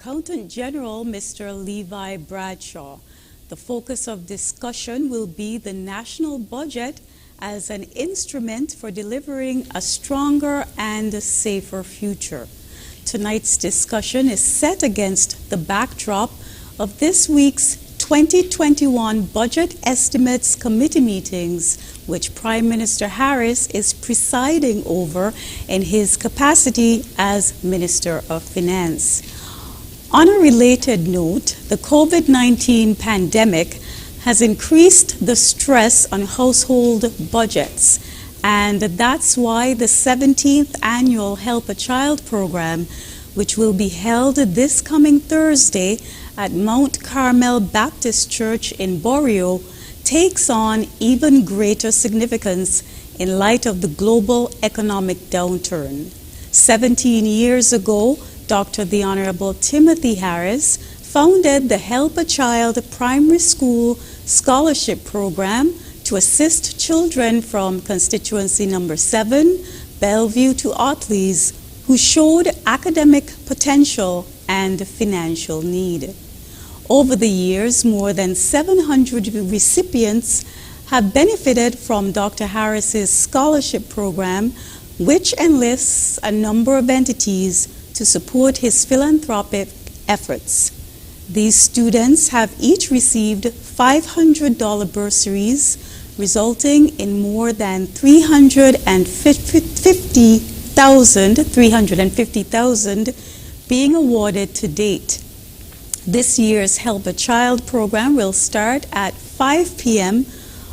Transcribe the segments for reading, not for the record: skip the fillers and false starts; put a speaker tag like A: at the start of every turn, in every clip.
A: Accountant General Mr. Levi Bradshaw. The focus of discussion will be the national budget as an instrument for delivering a stronger and a safer future. Tonight's discussion is set against the backdrop of this week's 2021 Budget Estimates Committee meetings, which Prime Minister Harris is presiding over in his capacity as Minister of Finance. On a related note, the COVID-19 pandemic has increased the stress on household budgets, and that's why the 17th annual Help a Child program, which will be held this coming Thursday at Mount Carmel Baptist Church in Borio, takes on even greater significance in light of the global economic downturn. 17 years ago, Dr. the Honorable Timothy Harris founded the Help a Child Primary School Scholarship Program to assist children from constituency number 7, Bellevue to Otley's, who showed academic potential and financial need. Over the years, more than 700 recipients have benefited from Dr. Harris's scholarship program, which enlists a number of entities to support his philanthropic efforts. These students have each received $500 bursaries, resulting in more than $350,000 being awarded to date. This year's Help a Child program will start at 5 p.m.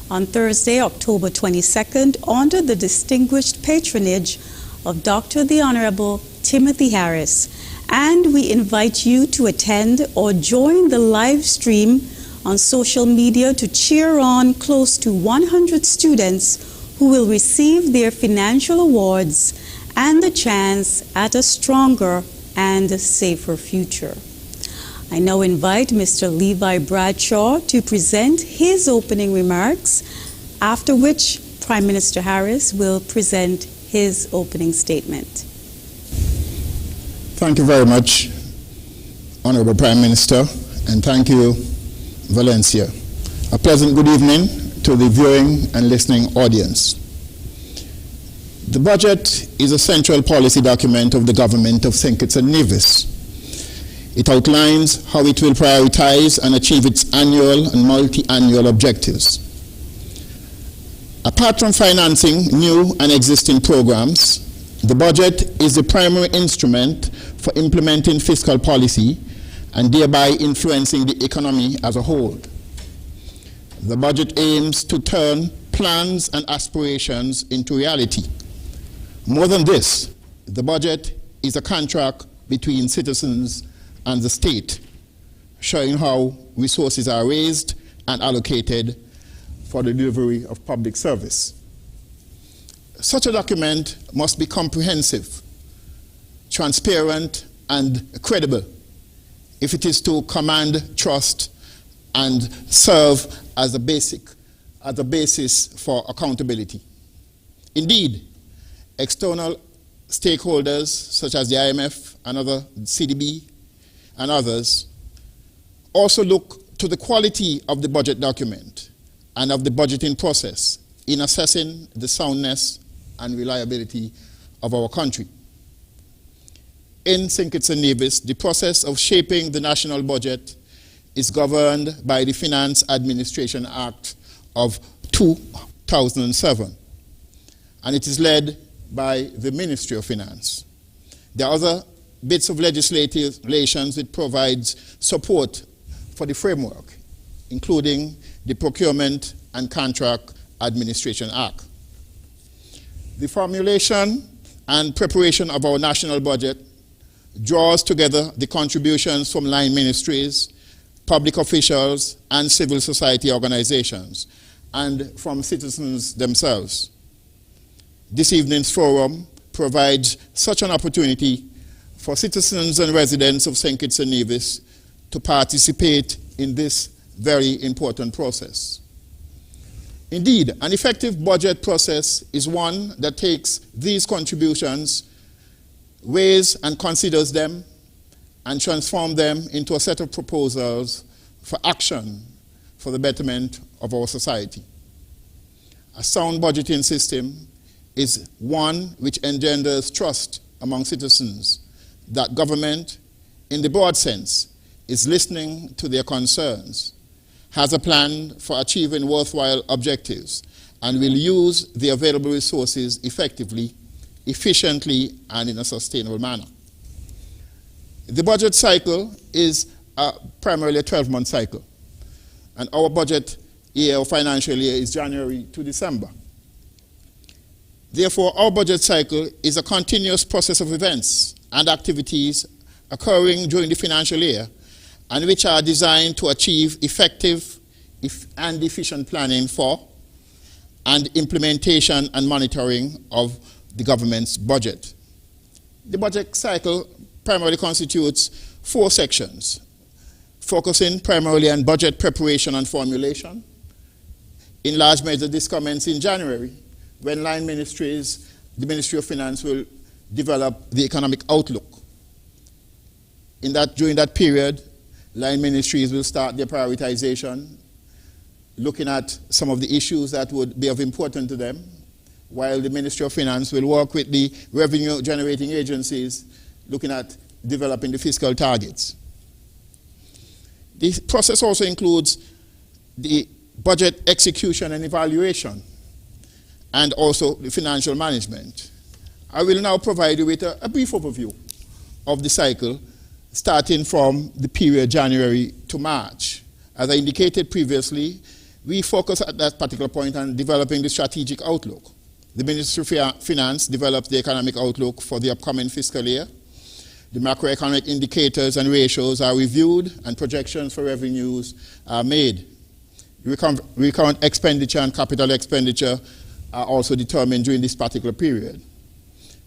A: on Thursday, October 22nd, under the distinguished patronage of Dr. the Honorable Timothy Harris, and we invite you to attend or join the live stream on social media to cheer on close to 100 students who will receive their financial awards and the chance at a stronger and safer future. I now invite Mr. Levi Bradshaw to present his opening remarks, after which Prime Minister Harris will present his opening statement.
B: Thank you very much, Honorable Prime Minister, and thank you, Valencia. A pleasant good evening to the viewing and listening audience. The budget is a central policy document of the government of St. Kitts and Nevis. It outlines how it will prioritize and achieve its annual and multi-annual objectives. Apart from financing new and existing programs, the budget is the primary instrument for implementing fiscal policy and thereby influencing the economy as a whole. The budget aims to turn plans and aspirations into reality. More than this, the budget is a contract between citizens and the state, showing how resources are raised and allocated for the delivery of public service. Such a document must be comprehensive, transparent, and credible if it is to command trust and serve as a basis for accountability. Indeed, external stakeholders such as the IMF and other CDB and others also look to the quality of the budget document and of the budgeting process in assessing the soundness and reliability of our country. In St. Kitts and Nevis, the process of shaping the national budget is governed by the Finance Administration Act of 2007, and it is led by the Ministry of Finance. There are other bits of legislation that provides support for the framework, including the Procurement and Contract Administration Act. The formulation and preparation of our national budget draws together the contributions from line ministries, public officials, and civil society organizations, and from citizens themselves. This evening's forum provides such an opportunity for citizens and residents of St. Kitts and Nevis to participate in this very important process. Indeed, an effective budget process is one that takes these contributions, weighs and considers them, and transform them into a set of proposals for action for the betterment of our society. A sound budgeting system is one which engenders trust among citizens that government, in the broad sense, is listening to their concerns, has a plan for achieving worthwhile objectives, and will use the available resources effectively, efficiently, and in a sustainable manner. The budget cycle is primarily a 12-month cycle, and our budget year or financial year is January to December. Therefore, our budget cycle is a continuous process of events and activities occurring during the financial year, and which are designed to achieve effective and efficient planning for and implementation and monitoring of the government's budget. The budget cycle primarily constitutes 4 sections, focusing primarily on budget preparation and formulation. In large measure, this commences in January, when line ministries, the Ministry of Finance will develop the economic outlook. During that period, line ministries will start their prioritization, looking at some of the issues that would be of importance to them, while the Ministry of Finance will work with the revenue-generating agencies, looking at developing the fiscal targets. The process also includes the budget execution and evaluation, and also the financial management. I will now provide you with a brief overview of the cycle, starting from the period January to March. As I indicated previously, we focus at that particular point on developing the strategic outlook. The Ministry of Finance develops the economic outlook for the upcoming fiscal year. The macroeconomic indicators and ratios are reviewed, and projections for revenues are made. Recurrent expenditure and capital expenditure are also determined during this particular period.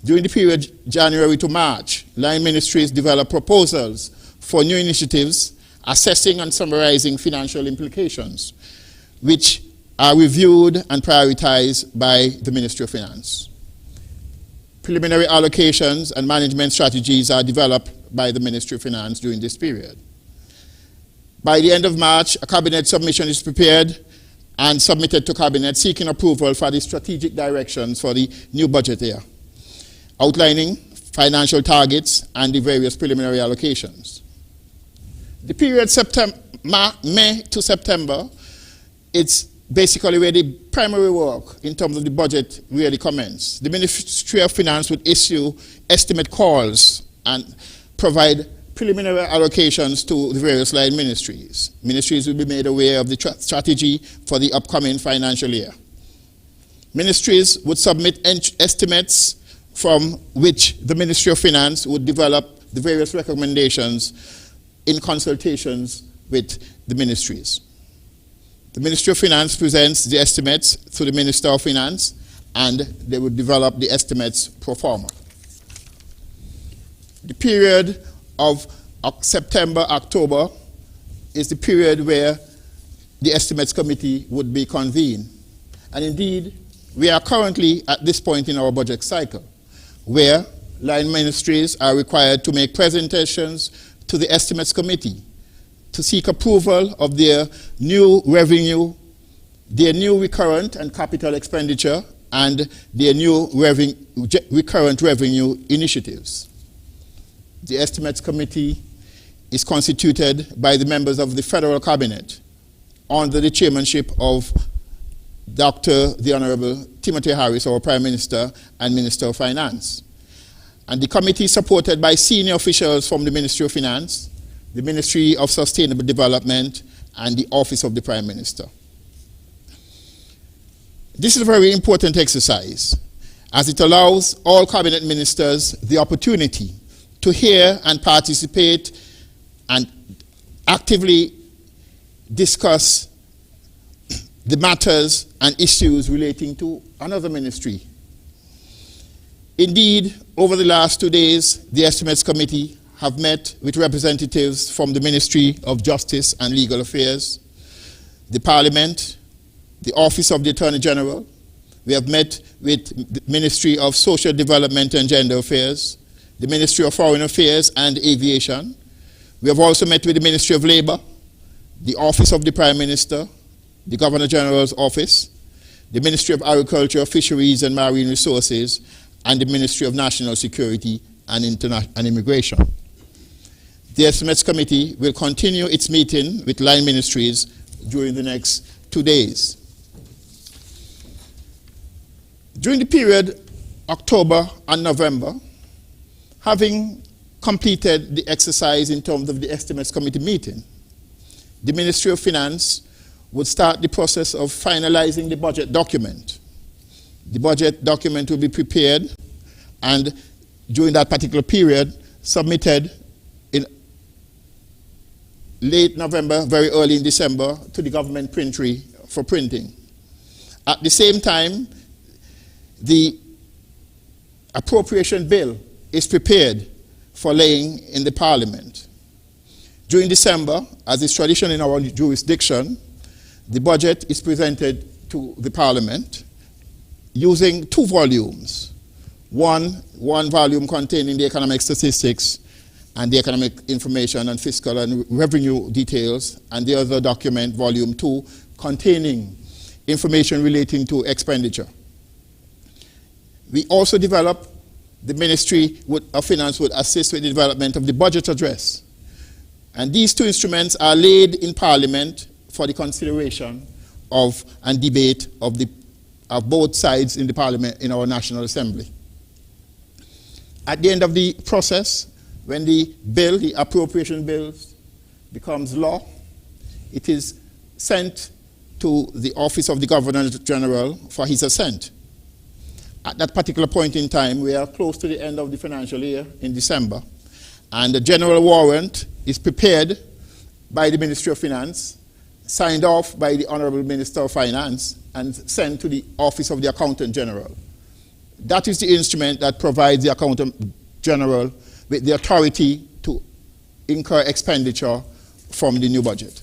B: During the period January to March, line ministries develop proposals for new initiatives, assessing and summarizing financial implications, which are reviewed and prioritized by the Ministry of Finance. Preliminary allocations and management strategies are developed by the Ministry of Finance during this period. By the end of March, a cabinet submission is prepared and submitted to cabinet, seeking approval for the strategic directions for the new budget year, outlining financial targets and the various preliminary allocations. The period May to September, it's basically where the primary work in terms of the budget really commences. The Ministry of Finance would issue estimate calls and provide preliminary allocations to the various line ministries. Ministries will be made aware of the strategy for the upcoming financial year. Ministries would submit estimates from which the Ministry of Finance would develop the various recommendations in consultations with the ministries. The Ministry of Finance presents the estimates to the Minister of Finance, and they would develop the estimates pro forma. The period of September, October is the period where the Estimates Committee would be convened. And indeed, we are currently at this point in our budget cycle, where line ministries are required to make presentations to the Estimates Committee to seek approval of their new revenue, their new recurrent and capital expenditure, and their new recurrent revenue initiatives. The Estimates Committee is constituted by the members of the Federal Cabinet under the chairmanship of the Honorable Timothy Harris, our Prime Minister and Minister of Finance. And the committee is supported by senior officials from the Ministry of Finance, the Ministry of Sustainable Development, and the Office of the Prime Minister. This is a very important exercise, as it allows all cabinet ministers the opportunity to hear and participate and actively discuss the matters and issues relating to another ministry. Indeed, over the last 2 days, the Estimates Committee have met with representatives from the Ministry of Justice and Legal Affairs, the Parliament, the Office of the Attorney General. We have met with the Ministry of Social Development and Gender Affairs, the Ministry of Foreign Affairs and Aviation, We have also met with the Ministry of Labour, the Office of the Prime Minister, the Governor General's Office, the Ministry of Agriculture, Fisheries and Marine Resources, and the Ministry of National Security and Immigration. The Estimates Committee will continue its meeting with line ministries during the next 2 days. During the period October and November, having completed the exercise in terms of the Estimates Committee meeting, the Ministry of Finance would start the process of finalizing the budget document. The budget document will be prepared and during that particular period submitted in late November, very early in December to the government printery for printing. At the same time, the appropriation bill is prepared for laying in the Parliament. During December, as is tradition in our jurisdiction, the budget is presented to the Parliament using 2 volumes. One volume containing the economic statistics and the economic information and fiscal and revenue details, and the other document, volume 2, containing information relating to expenditure. We also developed, the Ministry of Finance would assist with the development of the budget address. And these 2 instruments are laid in Parliament for the consideration of and debate of both sides in the Parliament in our National Assembly. At the end of the process, when the bill, the appropriation bill, becomes law, it is sent to the Office of the Governor General for his assent. At that particular point in time, we are close to the end of the financial year in December, and the general warrant is prepared by the Ministry of Finance, signed off by the Honorable Minister of Finance, and sent to the Office of the Accountant General. That is the instrument that provides the Accountant General with the authority to incur expenditure from the new budget.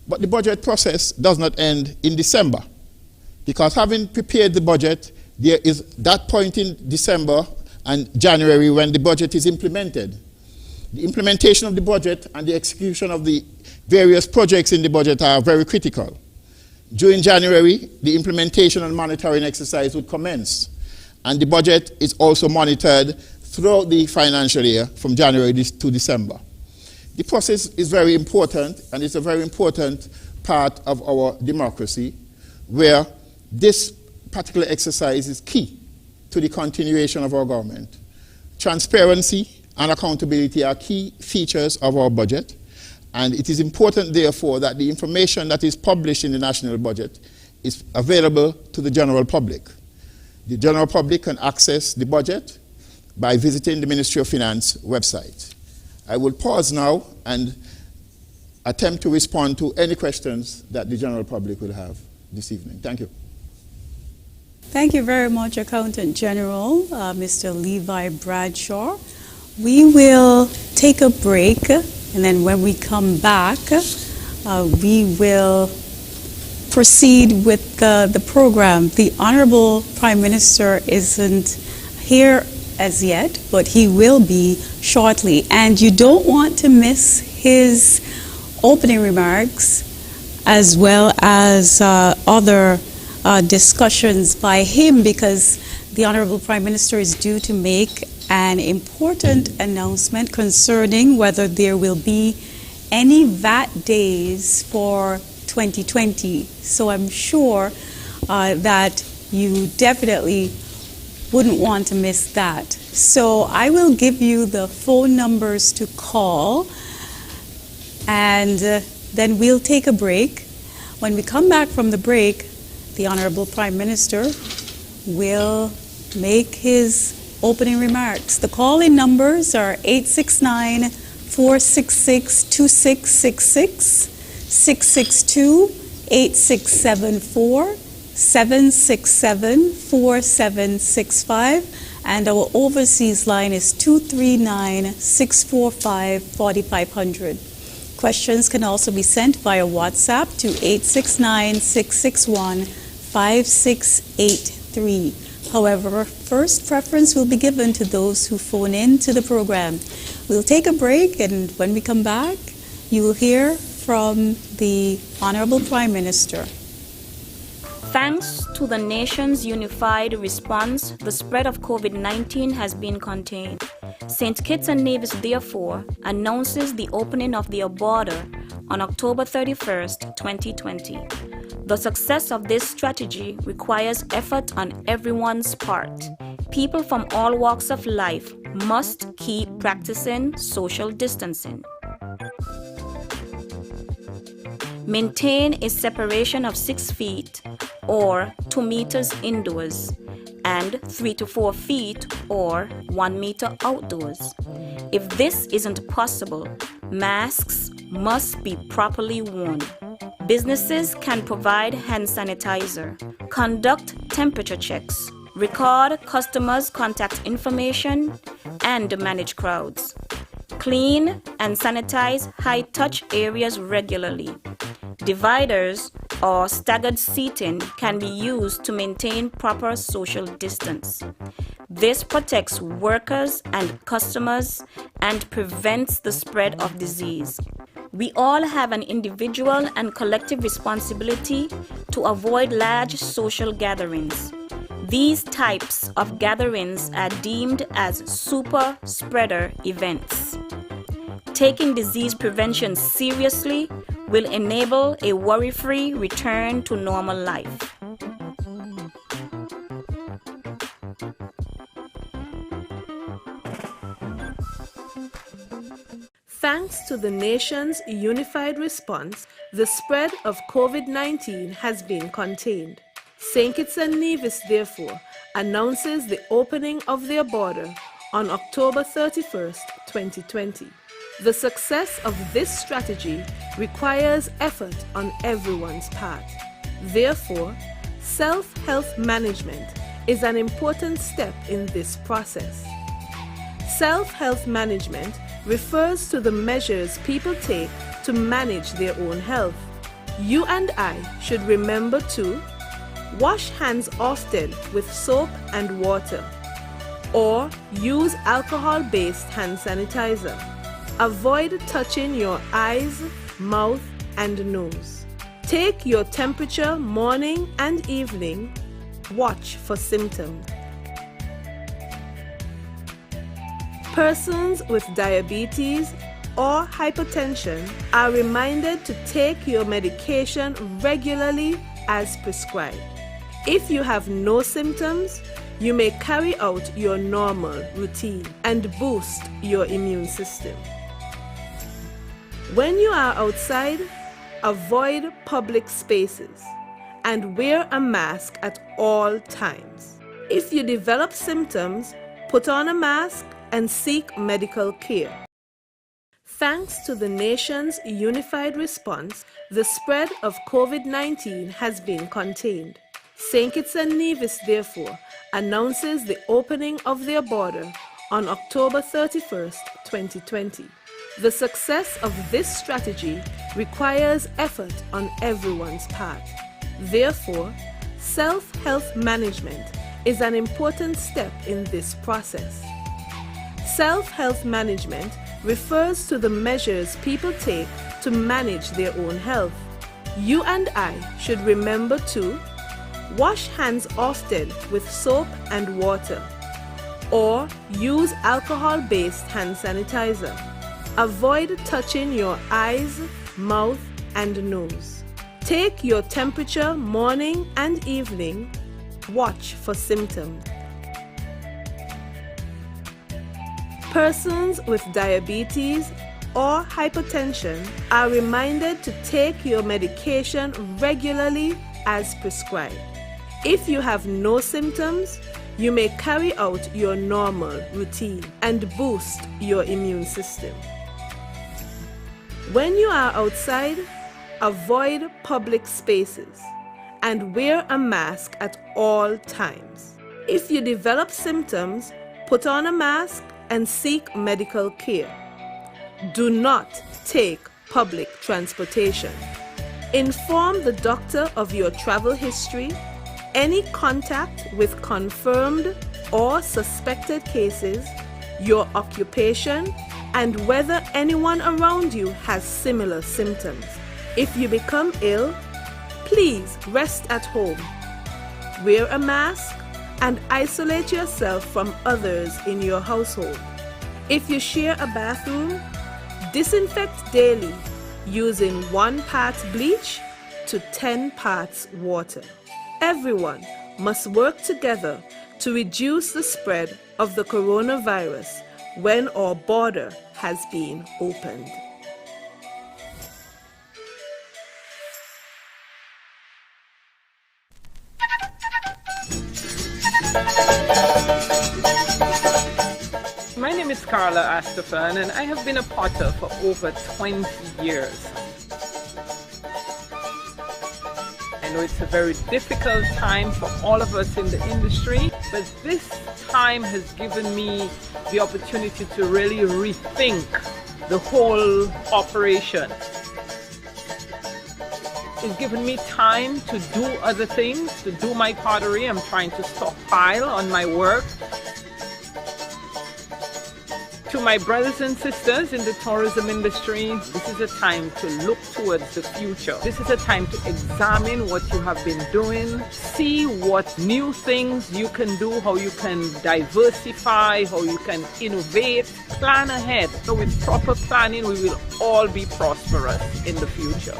B: But the budget process does not end in December, because having prepared the budget, there is that point in December and January when the budget is implemented. The implementation of the budget and the execution of the various projects in the budget are very critical. During January, the implementation and monitoring exercise would commence, and the budget is also monitored throughout the financial year from January to December. The process is very important, and it's a very important part of our democracy, where this particular exercise is key to the continuation of our government. Transparency and accountability are key features of our budget, and it is important, therefore, that the information that is published in the national budget is available to the general public. The general public can access the budget by visiting the Ministry of Finance website. I will pause now and attempt to respond to any questions that the general public will have this evening. Thank you.
A: Thank you very much, Accountant General, Mr. Levi Bradshaw. We will take a break, and then when we come back, we will proceed with the program. The Honorable Prime Minister isn't here as yet, but he will be shortly. And you don't want to miss his opening remarks as well as other discussions by him, because the Honorable Prime Minister is due to make an important announcement concerning whether there will be any VAT days for 2020. So I'm sure that you definitely wouldn't want to miss that. So I will give you the phone numbers to call, and then we'll take a break. When we come back from the break, the Honorable Prime Minister will make his opening remarks. The call-in numbers are 869-466-2666, 662-8674, 767-4765, and our overseas line is 239-645-4500. Questions can also be sent via WhatsApp to 869-661-5683. However, first preference will be given to those who phone in to the program. We'll take a break, and when we come back, you will hear from the Honorable Prime Minister.
C: Thanks to the nation's unified response, the spread of COVID-19 has been contained. St. Kitts and Nevis, therefore, announces the opening of their border on October 31st, 2020. The success of this strategy requires effort on everyone's part. People from all walks of life must keep practicing social distancing. Maintain a separation of 6 feet or 2 meters indoors and 3 to 4 feet or 1 meter outdoors. If this isn't possible, masks must be properly worn. Businesses can provide hand sanitizer, conduct temperature checks, record customers' contact information, and manage crowds. Clean and sanitize high-touch areas regularly. Dividers or staggered seating can be used to maintain proper social distance. This protects workers and customers and prevents the spread of disease. We all have an individual and collective responsibility to avoid large social gatherings. These types of gatherings are deemed as super spreader events. Taking disease prevention seriously will enable a worry-free return to normal life.
D: Thanks to the nation's unified response, the spread of COVID-19 has been contained. St. Kitts and Nevis, therefore, announces the opening of their border on October 31st, 2020. The success of this strategy requires effort on everyone's part. Therefore, self-health management is an important step in this process. Self-health management refers to the measures people take to manage their own health. You and I should remember to wash hands often with soap and water, or use alcohol-based hand sanitizer. Avoid touching your eyes, mouth, and nose. Take your temperature morning and evening. Watch for symptoms. Persons with diabetes or hypertension are reminded to take your medication regularly as prescribed. If you have no symptoms, you may carry out your normal routine and boost your immune system. When you are outside, avoid public spaces and wear a mask at all times. If you develop symptoms, put on a mask and seek medical care. Thanks to the nation's unified response, the spread of COVID-19 has been contained. St. Kitts and Nevis, therefore, announces the opening of their border on October 31st, 2020. The success of this strategy requires effort on everyone's part. Therefore, self-health management is an important step in this process. Self-health management refers to the measures people take to manage their own health. You and I should remember to wash hands often with soap and water, or use alcohol-based hand sanitizer. Avoid touching your eyes, mouth, and nose. Take your temperature morning and evening. Watch for symptoms. Persons with diabetes or hypertension are reminded to take your medication regularly as prescribed. If you have no symptoms, you may carry out your normal routine and boost your immune system. When you are outside, avoid public spaces and wear a mask at all times. If you develop symptoms, put on a mask and seek medical care. Do not take public transportation. Inform the doctor of your travel history, any contact with confirmed or suspected cases, your occupation, and whether anyone around you has similar symptoms. If you become ill, please rest at home. Wear a mask and isolate yourself from others in your household. If you share a bathroom, disinfect daily using 1 part bleach to 10 parts water. Everyone must work together to reduce the spread of the coronavirus when our border has been opened.
E: My name is Carla Astafan, and I have been a potter for over 20 years. I know it's a very difficult time for all of us in the industry, but this time has given me the opportunity to really rethink the whole operation. It's given me time to do other things, to do my pottery. I'm trying to stockpile on my work. To my brothers and sisters in the tourism industry, this is a time to look towards the future. This is a time to examine what you have been doing, see what new things you can do, how you can diversify, how you can innovate, plan ahead. So with proper planning, we will all be prosperous in the future.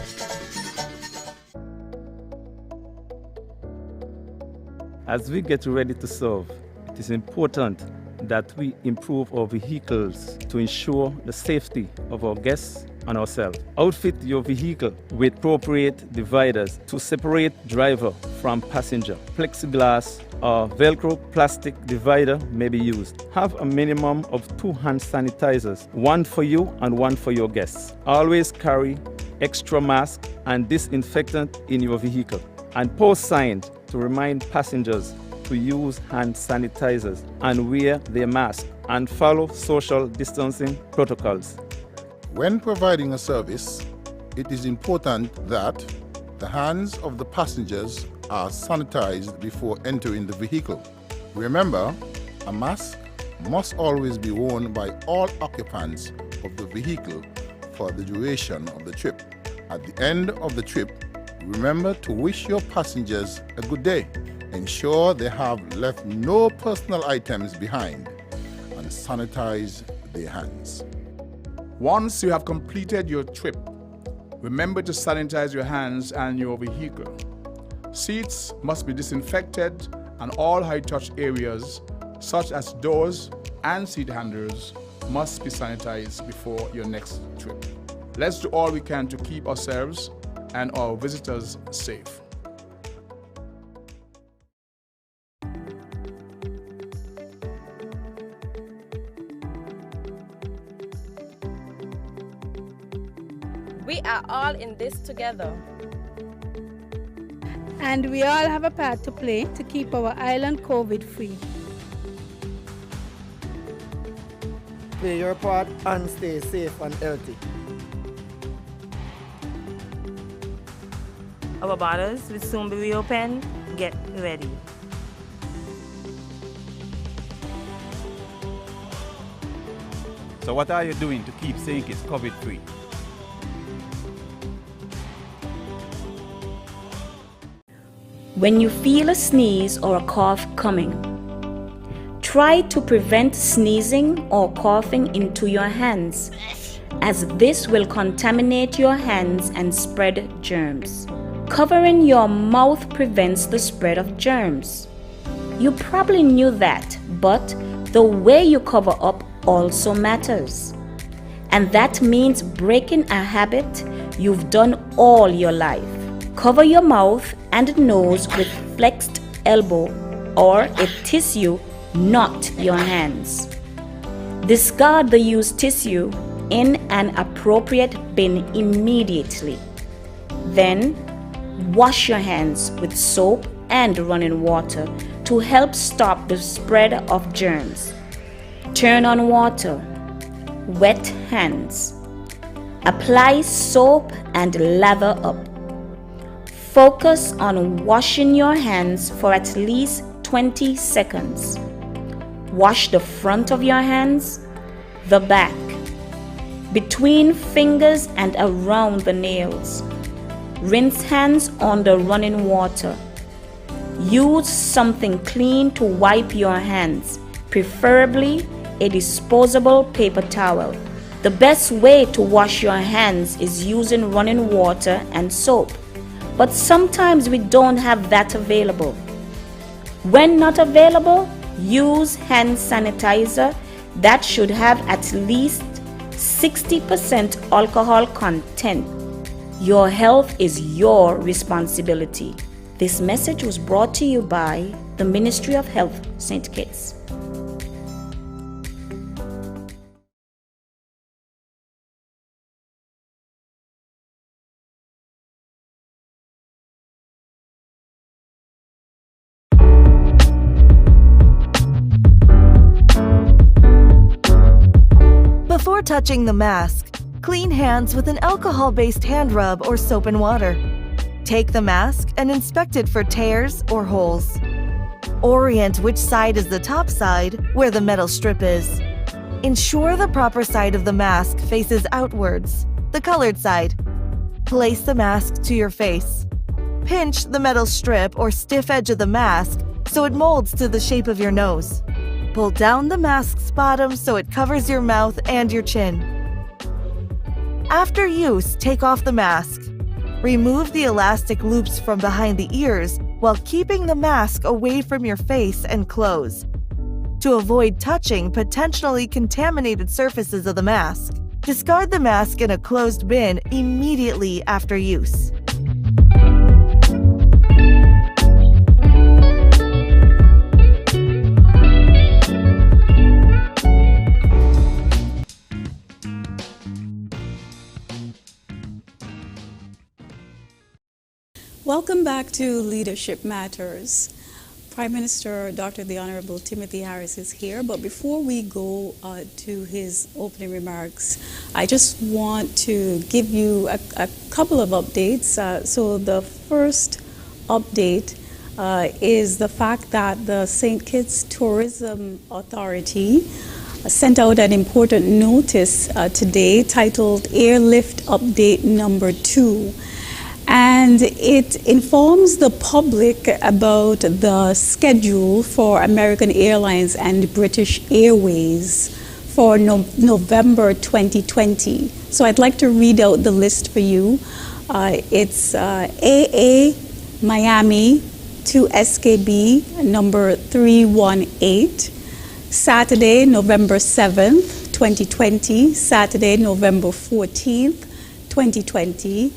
F: As we get ready to serve, it is important that we improve our vehicles to ensure the safety of our guests and ourselves. Outfit your vehicle with appropriate dividers to separate driver from passenger. Plexiglass or Velcro plastic divider may be used. Have a minimum of 2 hand sanitizers, 1 for you and 1 for your guests. Always carry extra mask and disinfectant in your vehicle, and post signs to remind passengers to use hand sanitizers and wear their mask and follow social distancing protocols.
G: When providing a service, it is important that the hands of the passengers are sanitized before entering the vehicle. Remember, a mask must always be worn by all occupants of the vehicle for the duration of the trip. At the end of the trip, remember to wish your passengers a good day. Ensure they have left no personal items behind and sanitize their hands.
H: Once you have completed your trip, remember to sanitize your hands and your vehicle. Seats must be disinfected and all high-touch areas, such as doors and seat handles, must be sanitized before your next trip. Let's do all we can to keep ourselves and our visitors safe.
I: We are all in this together.
J: And we all have a part to play to keep our island COVID-free.
K: Play your part and stay safe and healthy.
L: Our borders will soon be reopened. Get ready.
M: So what are you doing to keep St. Kitts COVID-free?
C: When you feel a sneeze or a cough coming, try to prevent sneezing or coughing into your hands, as this will contaminate your hands and spread germs. Covering your mouth prevents the spread of germs. You probably knew that, but the way you cover up also matters. And that means breaking a habit you've done all your life. Cover your mouth and nose with flexed elbow or a tissue, not your hands. Discard the used tissue in an appropriate bin immediately. Then, wash your hands with soap and running water to help stop the spread of germs. Turn on water. Wet hands. Apply soap and lather up. Focus on washing your hands for at least 20 seconds. Wash the front of your hands, the back, between fingers and around the nails. Rinse hands under running water. Use something clean to wipe your hands, preferably a disposable paper towel. The best way to wash your hands is using running water and soap, but sometimes we don't have that available. When not available, use hand sanitizer that should have at least 60% alcohol content. Your health is your responsibility. This message was brought to you by the Ministry of Health, St. Kitts.
N: Before touching the mask, clean hands with an alcohol-based hand rub or soap and water. Take the mask and inspect it for tears or holes. Orient which side is the top side, where the metal strip is. Ensure the proper side of the mask faces outwards, the colored side. Place the mask to your face. Pinch the metal strip or stiff edge of the mask so it molds to the shape of your nose. Pull down the mask's bottom so it covers your mouth and your chin. After use, take off the mask. Remove the elastic loops from behind the ears while keeping the mask away from your face and clothes. To avoid touching potentially contaminated surfaces of the mask, discard the mask in a closed bin immediately after use.
A: Welcome back to Leadership Matters. Prime Minister Dr. the Honorable Timothy Harris is here, but before we go to his opening remarks, I just want to give you a couple of updates. So the first update is the fact that the St. Kitts Tourism Authority sent out an important notice today titled Airlift Update Number 2. And it informs the public about the schedule for American Airlines and British Airways for November 2020. So I'd like to read out the list for you. It's AA Miami to SKB number 318, Saturday, November 7th, 2020, Saturday, November 14th, 2020,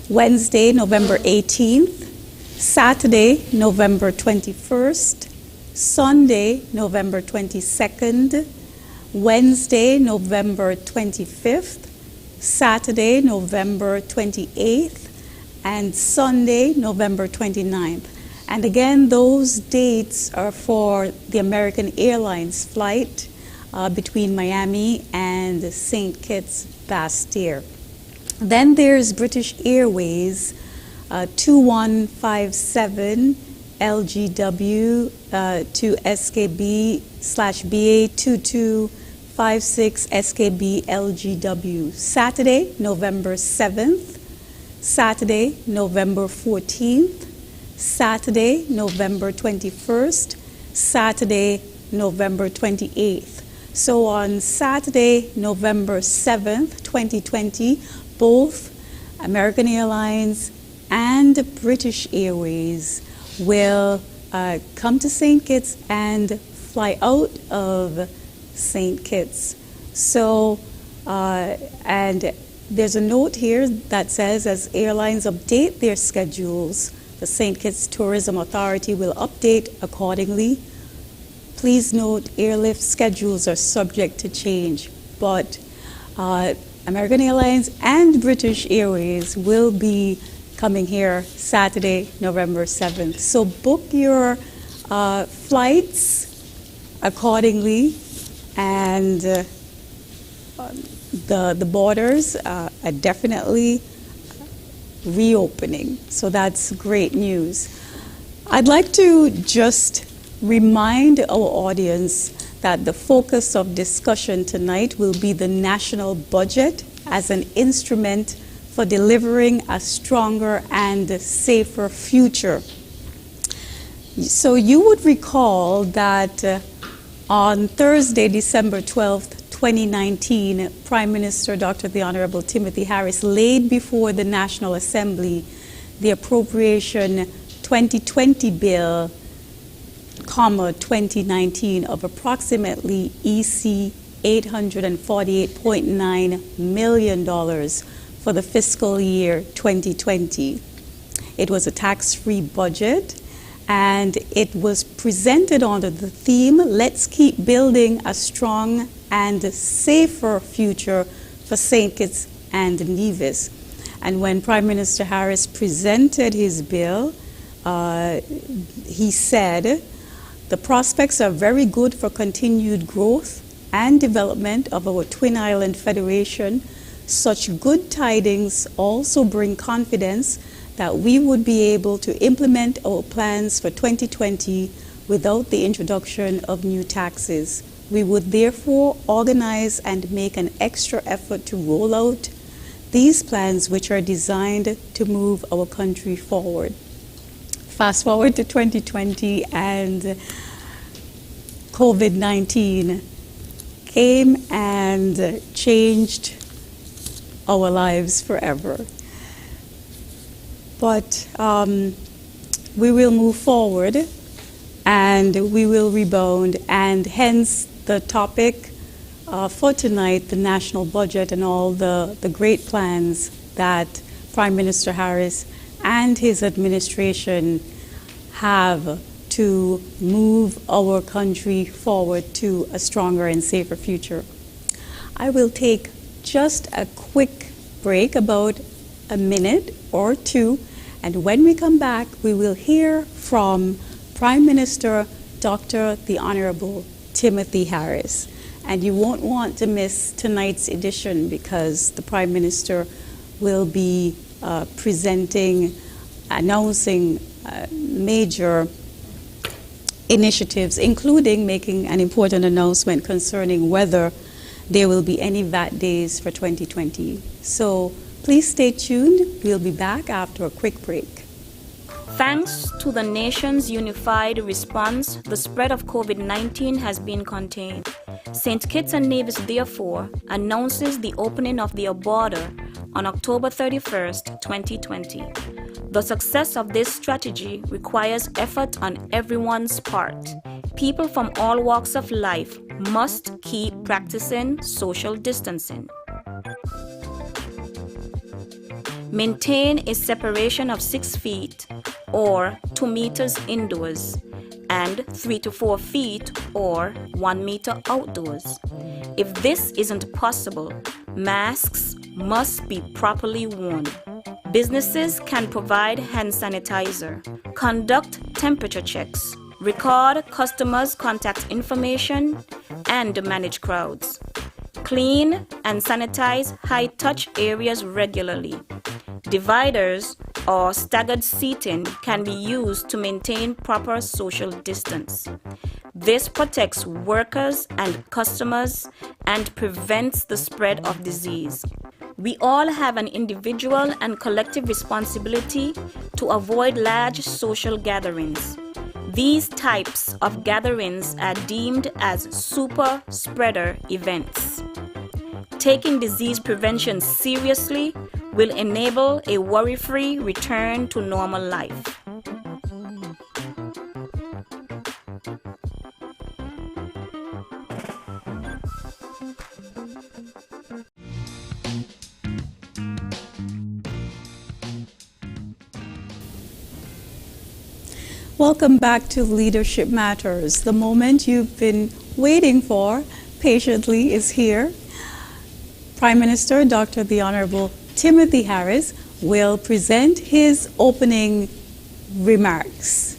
A: Wednesday, November 18th, Saturday, November 21st, Sunday, November 22nd, Wednesday, November 25th, Saturday, November 28th, and Sunday, November 29th. And again, those dates are for the American Airlines flight between Miami and St. Kitts Bastille. Then there's British Airways 2157 LGW to SKB/BA 2256 SKB LGW. Saturday, November 7th, Saturday, November 14th, Saturday, November 21st, Saturday, November 28th. So on Saturday, November 7th, 2020, both American Airlines and British Airways will come to St. Kitts and fly out of St. Kitts. So, and there's a note here that says, as airlines update their schedules, the St. Kitts Tourism Authority will update accordingly. Please note, airlift schedules are subject to change, but American Airlines and British Airways will be coming here Saturday, November 7th. So book your flights accordingly, and the borders are definitely reopening. So that's great news. I'd like to just remind our audience that the focus of discussion tonight will be the national budget as an instrument for delivering a stronger and safer future. So you would recall that on Thursday, December 12th, 2019, Prime Minister Dr. the Honorable Timothy Harris laid before the National Assembly the appropriation 2020 bill, 2019 of approximately EC $848.9 million for the fiscal year 2020. It was a tax-free budget, and it was presented under the theme, "Let's keep building a strong and safer future for St. Kitts and Nevis." And when Prime Minister Harris presented his bill, he said, "The prospects are very good for continued growth and development of our Twin Island Federation. Such good tidings also bring confidence that we would be able to implement our plans for 2020 without the introduction of new taxes. We would therefore organize and make an extra effort to roll out these plans, which are designed to move our country forward." Fast forward to 2020, and COVID-19 came and changed our lives forever. But we will move forward and we will rebound, and hence the topic for tonight, the national budget and all the great plans that Prime Minister Harris and his administration have to move our country forward to a stronger and safer future. I will take just a quick break, about a minute or two, and when we come back, we will hear from Prime Minister Dr. the Honorable Timothy Harris. And you won't want to miss tonight's edition, because the Prime Minister will be announcing major initiatives, including making an important announcement concerning whether there will be any VAT days for 2020. So please stay tuned. We'll be back after a quick break.
C: Thanks to the nation's unified response, the spread of COVID-19 has been contained. St. Kitts and Nevis, therefore, announces the opening of their border on October 31st, 2020. The success of this strategy requires effort on everyone's part. People from all walks of life must keep practicing social distancing. Maintain a separation of 6 feet or 2 meters indoors and 3 to 4 feet or 1 meter outdoors. If this isn't possible, masks must be properly worn. Businesses can provide hand sanitizer, conduct temperature checks, record customers' contact information, and manage crowds. Clean and sanitize high-touch areas regularly. Dividers or staggered seating can be used to maintain proper social distance. This protects workers and customers and prevents the spread of disease. We all have an individual and collective responsibility to avoid large social gatherings. These types of gatherings are deemed as super spreader events. Taking disease prevention seriously will enable a worry-free return to normal life.
A: Welcome back to Leadership Matters. The moment you've been waiting for patiently is here. Prime Minister Dr. the Honorable Timothy Harris will present his opening remarks.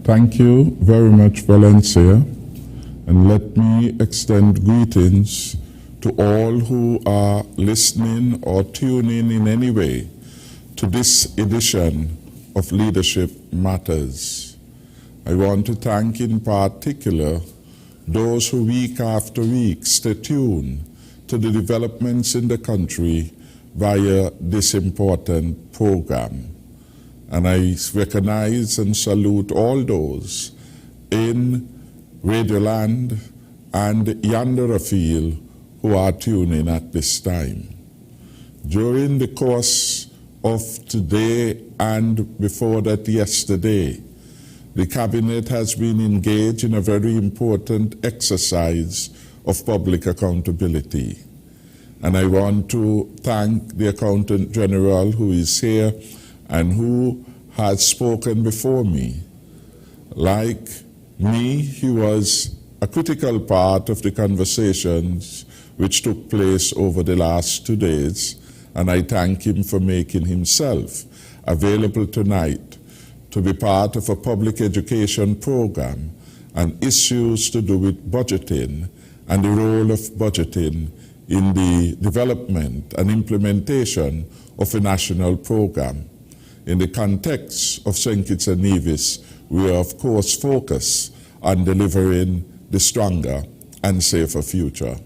O: Thank you very much, Valencia, and let me extend greetings to all who are listening or tuning in any way to this edition of Leadership Matters. I want to thank in particular those who week after week stay tuned to the developments in the country via this important program. And I recognize and salute all those in Radioland and yonder afield who are tuning at this time. During the course of today and before that yesterday, the Cabinet has been engaged in a very important exercise of public accountability. And I want to thank the Accountant General who is here and who has spoken before me. Like me, he was a critical part of the conversations which took place over the last 2 days, and I thank him for making himself available tonight to be part of a public education program and issues to do with budgeting and the role of budgeting in the development and implementation of a national program. In the context of St. Kitts and Nevis, we are of course focused on delivering the stronger and safer future.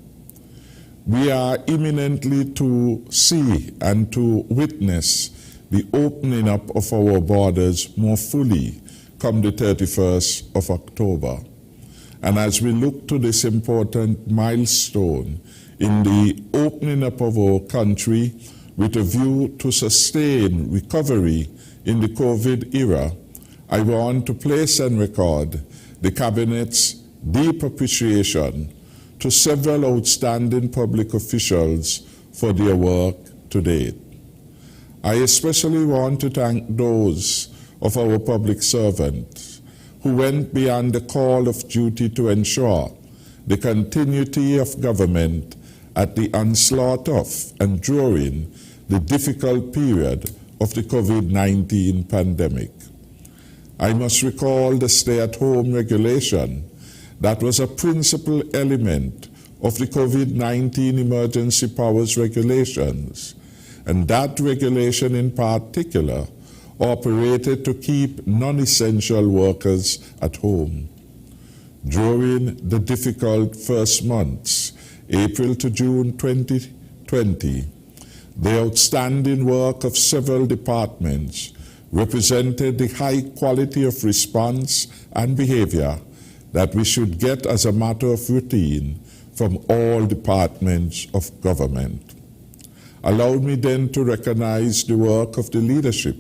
O: We are imminently to see and to witness the opening up of our borders more fully come the 31st of October. And as we look to this important milestone in the opening up of our country with a view to sustain recovery in the COVID era, I want to place and record the Cabinet's deep appreciation to several outstanding public officials for their work to date. I especially want to thank those of our public servants who went beyond the call of duty to ensure the continuity of government at the onslaught of and during the difficult period of the COVID-19 pandemic. I must recall the stay-at-home regulation that was a principal element of the COVID-19 emergency powers regulations, and that regulation in particular operated to keep non-essential workers at home. During the difficult first months, April to June 2020, the outstanding work of several departments represented the high quality of response and behavior that we should get as a matter of routine from all departments of government. Allow me then to recognize the work of the leadership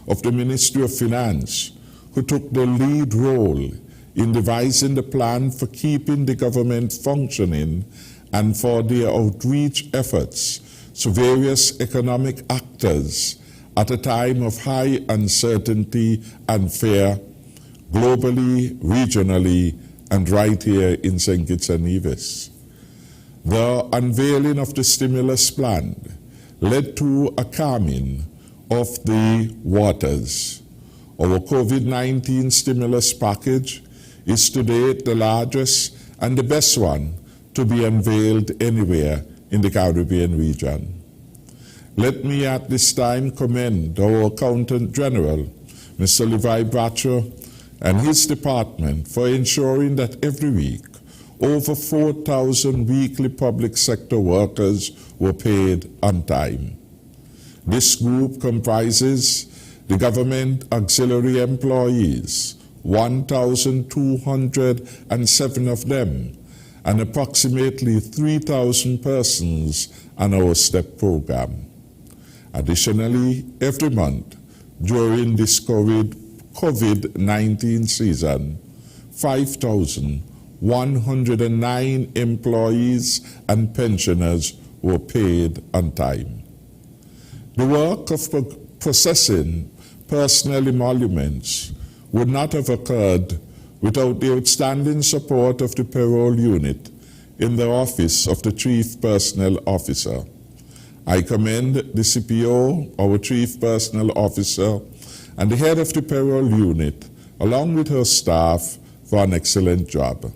O: of the Ministry of Finance, who took the lead role in devising the plan for keeping the government functioning and for their outreach efforts to various economic actors at a time of high uncertainty and fear, globally, regionally, and right here in St. Kitts and Nevis. The unveiling of the stimulus plan led to a calming of the waters. Our COVID-19 stimulus package is to date the largest and the best one to be unveiled anywhere in the Caribbean region. Let me at this time commend our Accountant General, Mr. Levi Bradshaw, and his department for ensuring that every week over 4,000 weekly public sector workers were paid on time. This group comprises the government auxiliary employees, 1,207 of them, and approximately 3,000 persons on our STEP program. Additionally, every month during this COVID-19 season, 5,109 employees and pensioners were paid on time. The work of processing personnel emoluments would not have occurred without the outstanding support of the payroll unit in the office of the Chief Personnel Officer. I commend the CPO, our Chief Personnel Officer, and the head of the payroll unit, along with her staff, for an excellent job.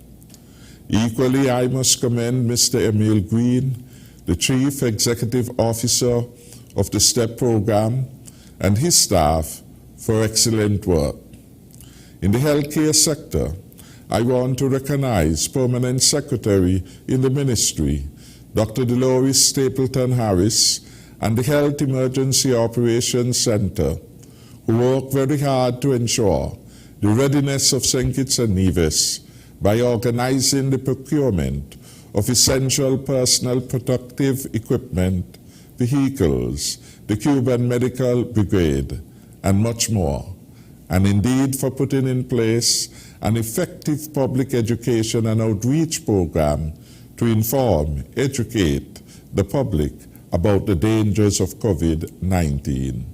O: Equally, I must commend Mr. Emil Green, the Chief Executive Officer of the STEP program, and his staff for excellent work. In the healthcare sector, I want to recognize Permanent Secretary in the Ministry, Dr. Dolores Stapleton Harris, and the Health Emergency Operations Center, who work very hard to ensure the readiness of St. Kitts and Nevis by organizing the procurement of essential personal protective equipment, vehicles, the Cuban Medical Brigade, and much more, and indeed for putting in place an effective public education and outreach program to inform, educate the public about the dangers of COVID-19.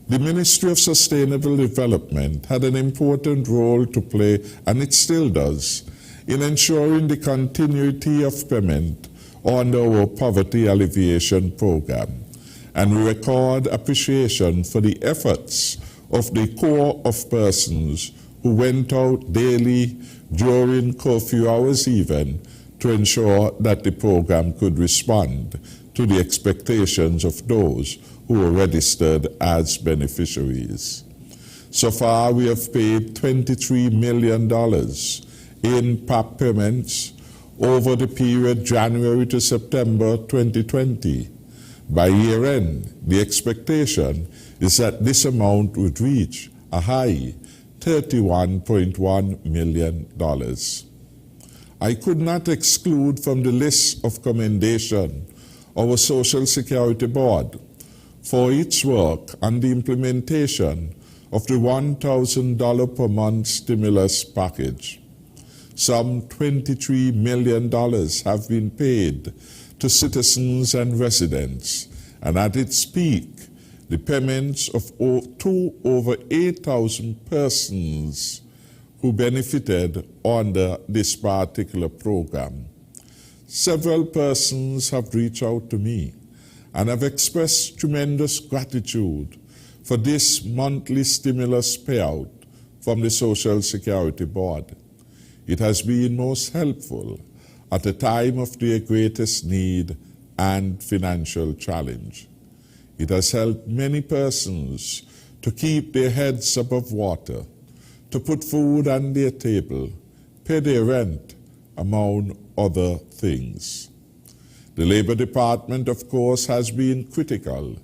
O: The Ministry of Sustainable Development had an important role to play, and it still does, in ensuring the continuity of payment under our poverty alleviation program. And we record appreciation for the efforts of the core of persons who went out daily during curfew hours even to ensure that the program could respond to the expectations of those who were registered as beneficiaries. So far, we have paid $23 million in PAP payments over the period January to September 2020. By year end, the expectation is that this amount would reach a high $31.1 million. I could not exclude from the list of commendation our Social Security Board for its work on the implementation of the $1,000 per month stimulus package. Some $23 million have been paid to citizens and residents, and at its peak, the payments to over 8,000 persons who benefited under this particular program. Several persons have reached out to me and have expressed tremendous gratitude for this monthly stimulus payout from the Social Security Board. It has been most helpful at a time of their greatest need and financial challenge. It has helped many persons to keep their heads above water, to put food on their table, pay their rent, among other things. The Labor Department, of course, has been critical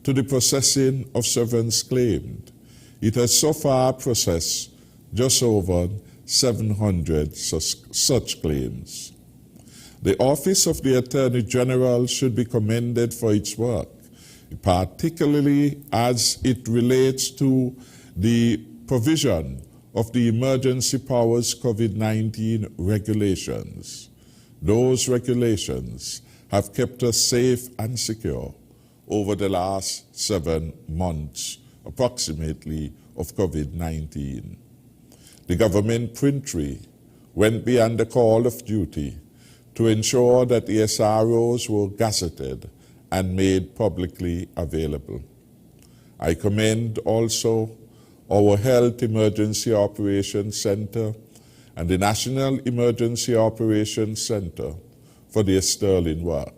O: to the processing of severance claims. It has so far processed just over 700 such claims. The Office of the Attorney General should be commended for its work, particularly as it relates to the provision of the Emergency Powers COVID-19 regulations. Those regulations have kept us safe and secure over the last 7 months, approximately, of COVID-19. The government promptly went beyond the call of duty to ensure that the SROs were gazetted and made publicly available. I commend also our Health Emergency Operations Center and the National Emergency Operations Center for their sterling work.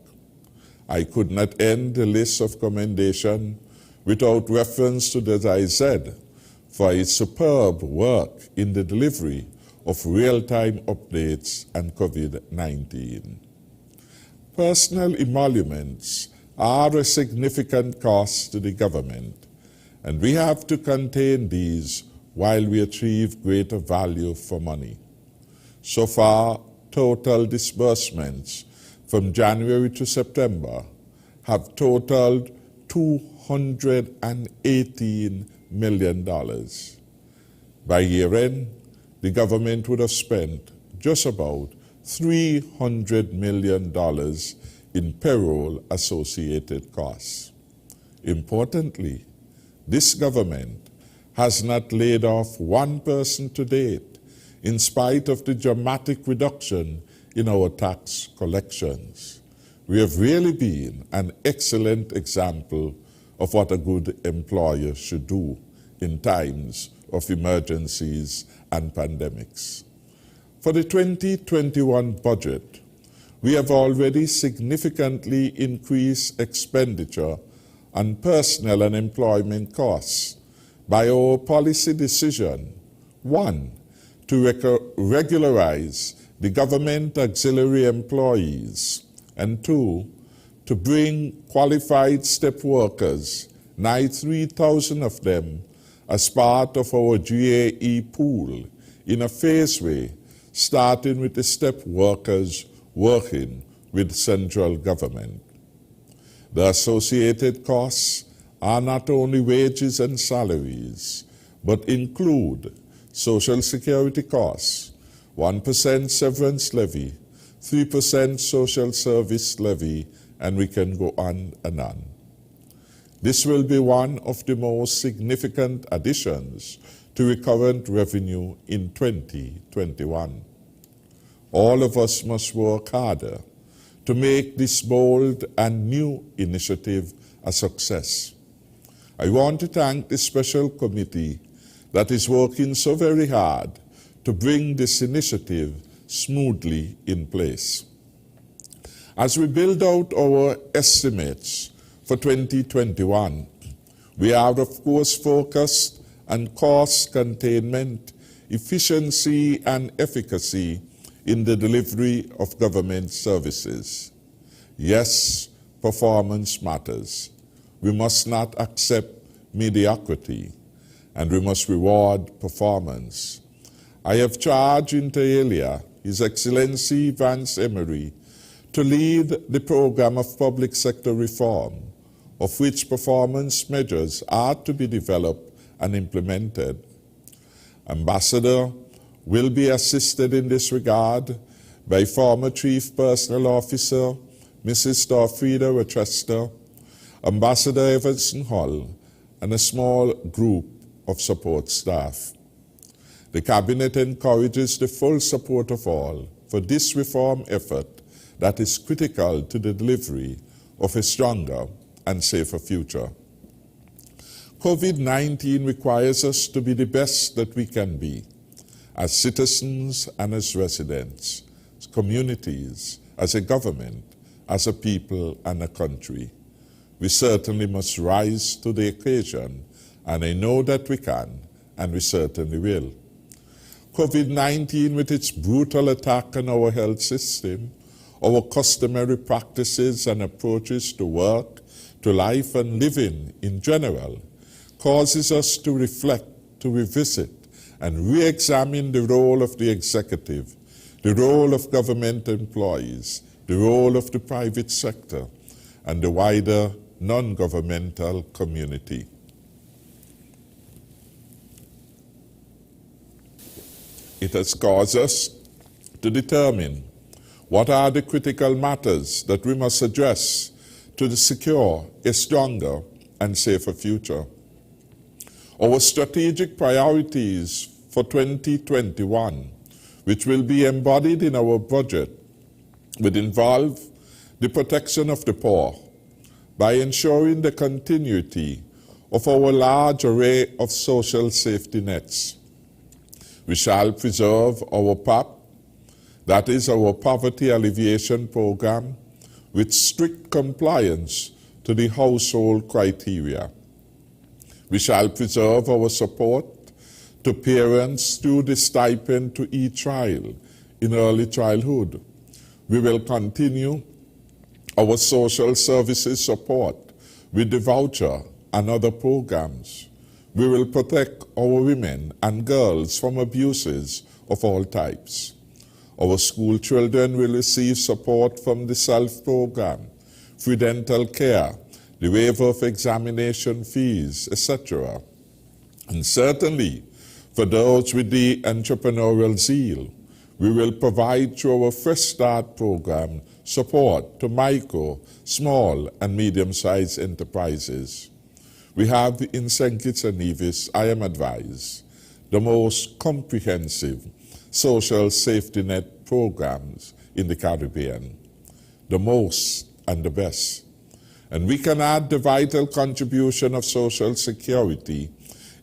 O: I could not end the list of commendation without reference to the IZ for its superb work in the delivery of real-time updates on COVID-19. Personal emoluments are a significant cost to the government, and we have to contain these while we achieve greater value for money. So far, total disbursements from January to September have totaled $218 million. By year end, the government would have spent just about $300 million in payroll-associated costs. Importantly, this government has not laid off one person to date, in spite of the dramatic reduction in our tax collections. We have really been an excellent example of what a good employer should do in times of emergencies and pandemics. For the 2021 budget, we have already significantly increased expenditure on personnel and employment costs by our policy decision, 1, to regularize the government auxiliary employees, and 2, to bring qualified step workers, nigh 3,000 of them, as part of our GAE pool in a phased way, starting with the step workers working with central government. The associated costs are not only wages and salaries, but include Social Security costs, 1% severance levy, 3% social service levy, and we can go on and on. This will be one of the most significant additions to recurrent revenue in 2021. All of us must work harder to make this bold and new initiative a success. I want to thank the special committee that is working so very hard to bring this initiative smoothly in place. As we build out our estimates for 2021, we are of course focused on cost containment, efficiency, and efficacy in the delivery of government services. Yes, performance matters. We must not accept mediocrity, and we must reward performance. I have charged inter alia His Excellency Vance Emery to lead the program of public sector reform, of which performance measures are to be developed and implemented. Ambassador will be assisted in this regard by former Chief Personnel Officer Mrs. Dorfrida Rochester, Ambassador Everson Hall, and a small group of support staff. The Cabinet encourages the full support of all for this reform effort that is critical to the delivery of a stronger and safer future. COVID-19 requires us to be the best that we can be, as citizens and as residents, as communities, as a government, as a people and a country. We certainly must rise to the occasion, and I know that we can, and we certainly will. COVID-19, with its brutal attack on our health system, our customary practices and approaches to work, to life and living in general, causes us to reflect, to revisit, and re-examine the role of the executive, the role of government employees, the role of the private sector, and the wider non-governmental community. It has caused us to determine what are the critical matters that we must address to secure a stronger and safer future. Our strategic priorities for 2021, which will be embodied in our budget, would involve the protection of the poor by ensuring the continuity of our large array of social safety nets. We shall preserve our PAP, that is our Poverty Alleviation Program, with strict compliance to the household criteria. We shall preserve our support to parents through the stipend to e-child in early childhood. We will continue our social services support with the voucher and other programs. We will protect our women and girls from abuses of all types. Our school children will receive support from the SELF program, free dental care, the waiver of examination fees, etc. And certainly, for those with the entrepreneurial zeal, we will provide through our Fresh Start program support to micro, small, and medium-sized enterprises. We have in St. Kitts and Nevis, I am advised, the most comprehensive social safety net programs in the Caribbean, the most and the best. And we can add the vital contribution of Social Security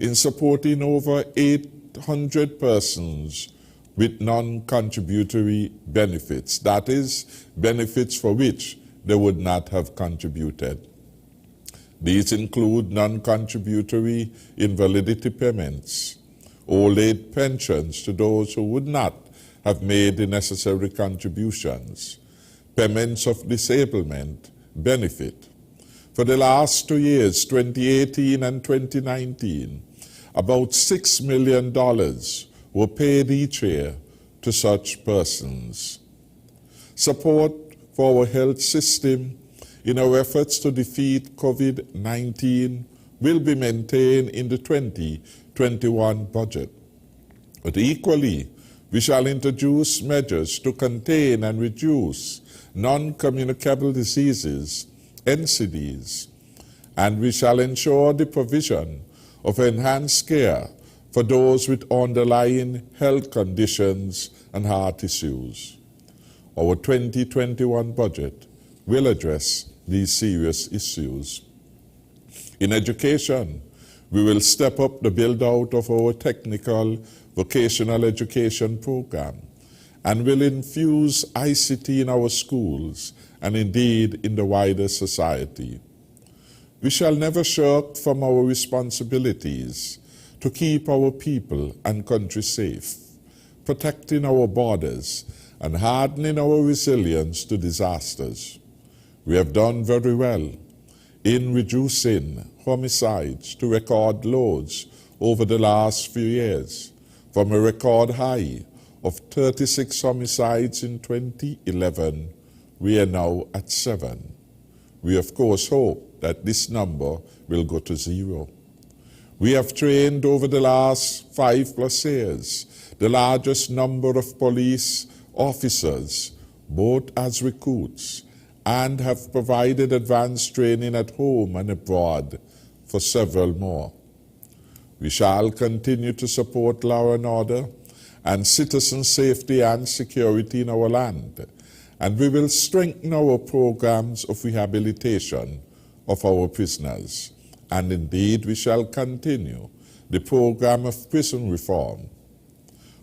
O: in supporting over 800 persons with non-contributory benefits, that is, benefits for which they would not have contributed. These include non-contributory invalidity payments, old age pensions to those who would not have made the necessary contributions, payments of disablement benefit. For the last 2 years, 2018 and 2019, about $6 million were paid each year to such persons. Support for our health system in our efforts to defeat COVID-19 will be maintained in the 2021 budget. But equally, we shall introduce measures to contain and reduce non-communicable diseases, NCDs, and we shall ensure the provision of enhanced care for those with underlying health conditions and heart issues. Our 2021 budget will address these serious issues. In education, we will step up the build-out of our technical vocational education program and will infuse ICT in our schools and indeed in the wider society. We shall never shirk from our responsibilities to keep our people and country safe, protecting our borders and hardening our resilience to disasters. We have done very well in reducing homicides to record lows over the last few years. From a record high of 36 homicides in 2011, we are now at 7. We of course hope that this number will go to 0. We have trained over the last 5+ years the largest number of police officers, both as recruits, and have provided advanced training at home and abroad for several more. We shall continue to support law and order and citizen safety and security in our land, and we will strengthen our programs of rehabilitation of our prisoners. And indeed, we shall continue the program of prison reform.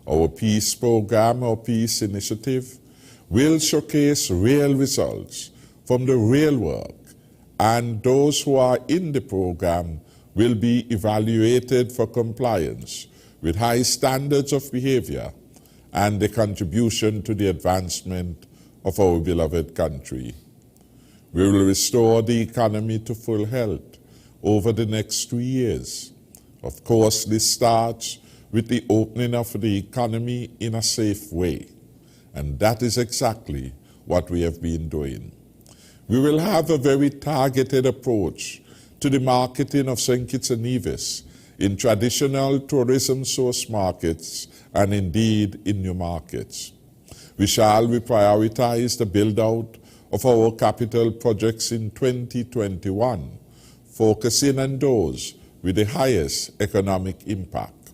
O: Our peace program, or peace initiative, will showcase real results from the real work, and those who are in the program will be evaluated for compliance with high standards of behavior and the contribution to the advancement of our beloved country. We will restore the economy to full health over the next 3 years. Of course, this starts with the opening of the economy in a safe way, and that is exactly what we have been doing. We will have a very targeted approach to the marketing of St. Kitts and Nevis in traditional tourism source markets and indeed in new markets. We shall prioritize the build-out of our capital projects in 2021, focusing on those with the highest economic impact.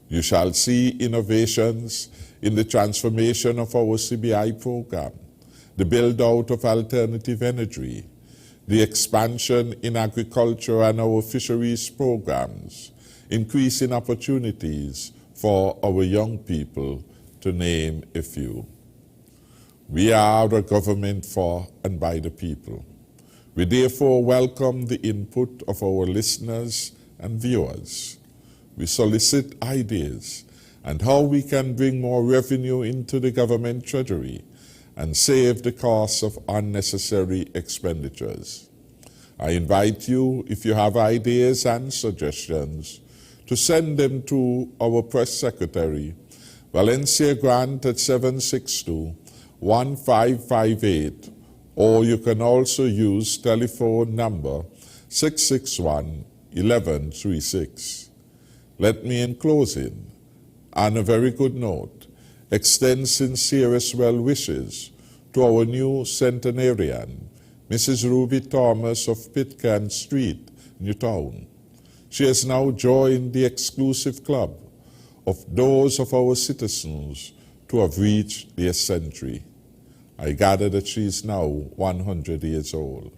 O: You shall see innovations in the transformation of our CBI program, the build-out of alternative energy, the expansion in agriculture and our fisheries programs, increasing opportunities for our young people, to name a few. We are a government for and by the people. We therefore welcome the input of our listeners and viewers. We solicit ideas on how we can bring more revenue into the government treasury and save the costs of unnecessary expenditures. I invite you, if you have ideas and suggestions, to send them to our press secretary, Valencia Grant at 762-1558, or you can also use telephone number 661-1136. Let me, in closing, on a very good note, extend sincerest well wishes to our new centenarian, Mrs. Ruby Thomas of Pitcairn Street, Newtown. She has now joined the exclusive club of those of our citizens to have reached their century. I gather that she is now 100 years old.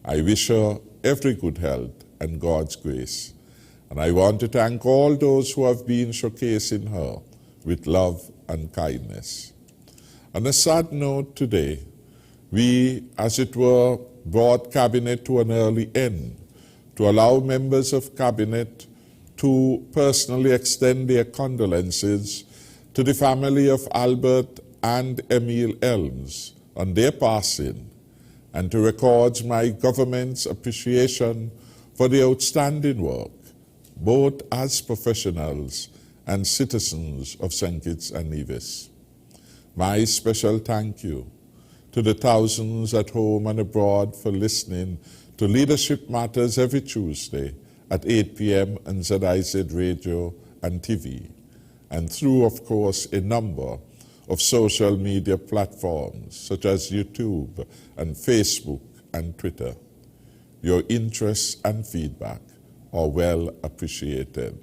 O: I wish her every good health and God's grace. And I want to thank all those who have been showcasing her with love and kindness. On a sad note today, we, as it were, brought Cabinet to an early end to allow members of Cabinet to personally extend their condolences to the family of Albert and Emile Elms on their passing, and to record my government's appreciation for the outstanding work, both as professionals and citizens of St. Kitts and Nevis. My special thank you to the thousands at home and abroad for listening to Leadership Matters every Tuesday at 8 p.m. on ZIZ Radio and TV, and through, of course, a number of social media platforms such as YouTube and Facebook and Twitter. Your interest and feedback are well appreciated.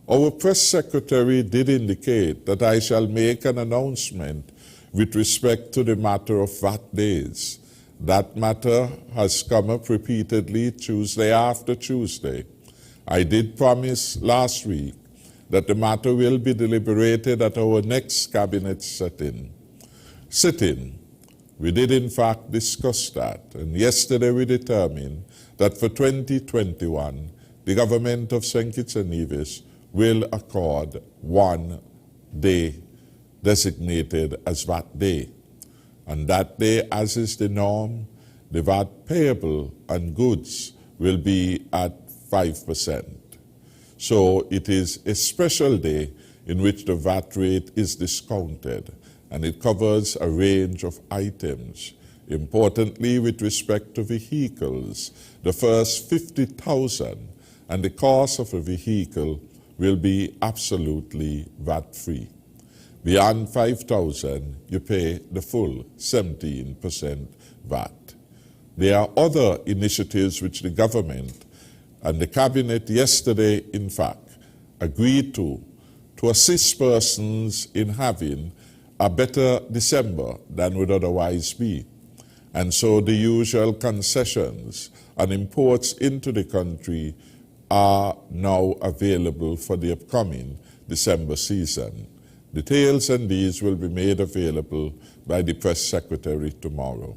O: Our press secretary did indicate that I shall make an announcement with respect to the matter of VAT days. That matter has come up repeatedly Tuesday after Tuesday. I did promise last week that the matter will be deliberated at our next cabinet sitting. We did in fact discuss that, and yesterday we determined that for 2021, the government of St. Kitts and Nevis will accord 1 day designated as VAT Day. On that day, as is the norm, the VAT payable on goods will be at 5%. So it is a special day in which the VAT rate is discounted, and it covers a range of items. Importantly, with respect to vehicles, the first 50,000 and the cost of a vehicle will be absolutely VAT-free. Beyond 5,000, you pay the full 17% VAT. There are other initiatives which the government and the cabinet yesterday, in fact, agreed to assist persons in having a better December than would otherwise be. And so the usual concessions on imports into the country are now available for the upcoming December season. Details on these will be made available by the press secretary tomorrow.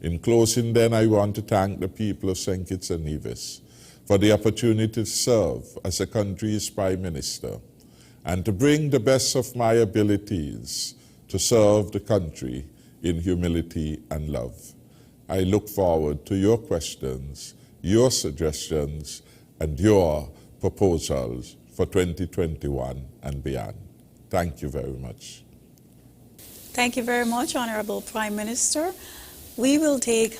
O: In closing then, I want to thank the people of St. Kitts and Nevis for the opportunity to serve as the country's Prime Minister and to bring the best of my abilities to serve the country in humility and love. I look forward to your questions, your suggestions, and your proposals for 2021 and beyond. Thank you very much.
A: Thank you very much, Honorable Prime Minister. We will take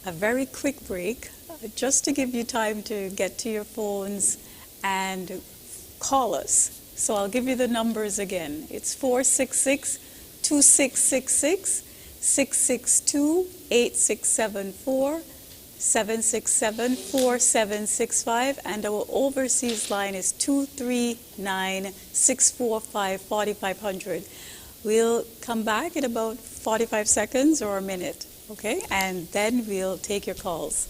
A: a very quick break just to give you time to get to your phones and call us. So I'll give you the numbers again. It's 466-2666, 662-8674, 767-4765, and our overseas line is 239-645-4500. We'll come back in about 45 seconds or a minute, okay? And then we'll take your calls.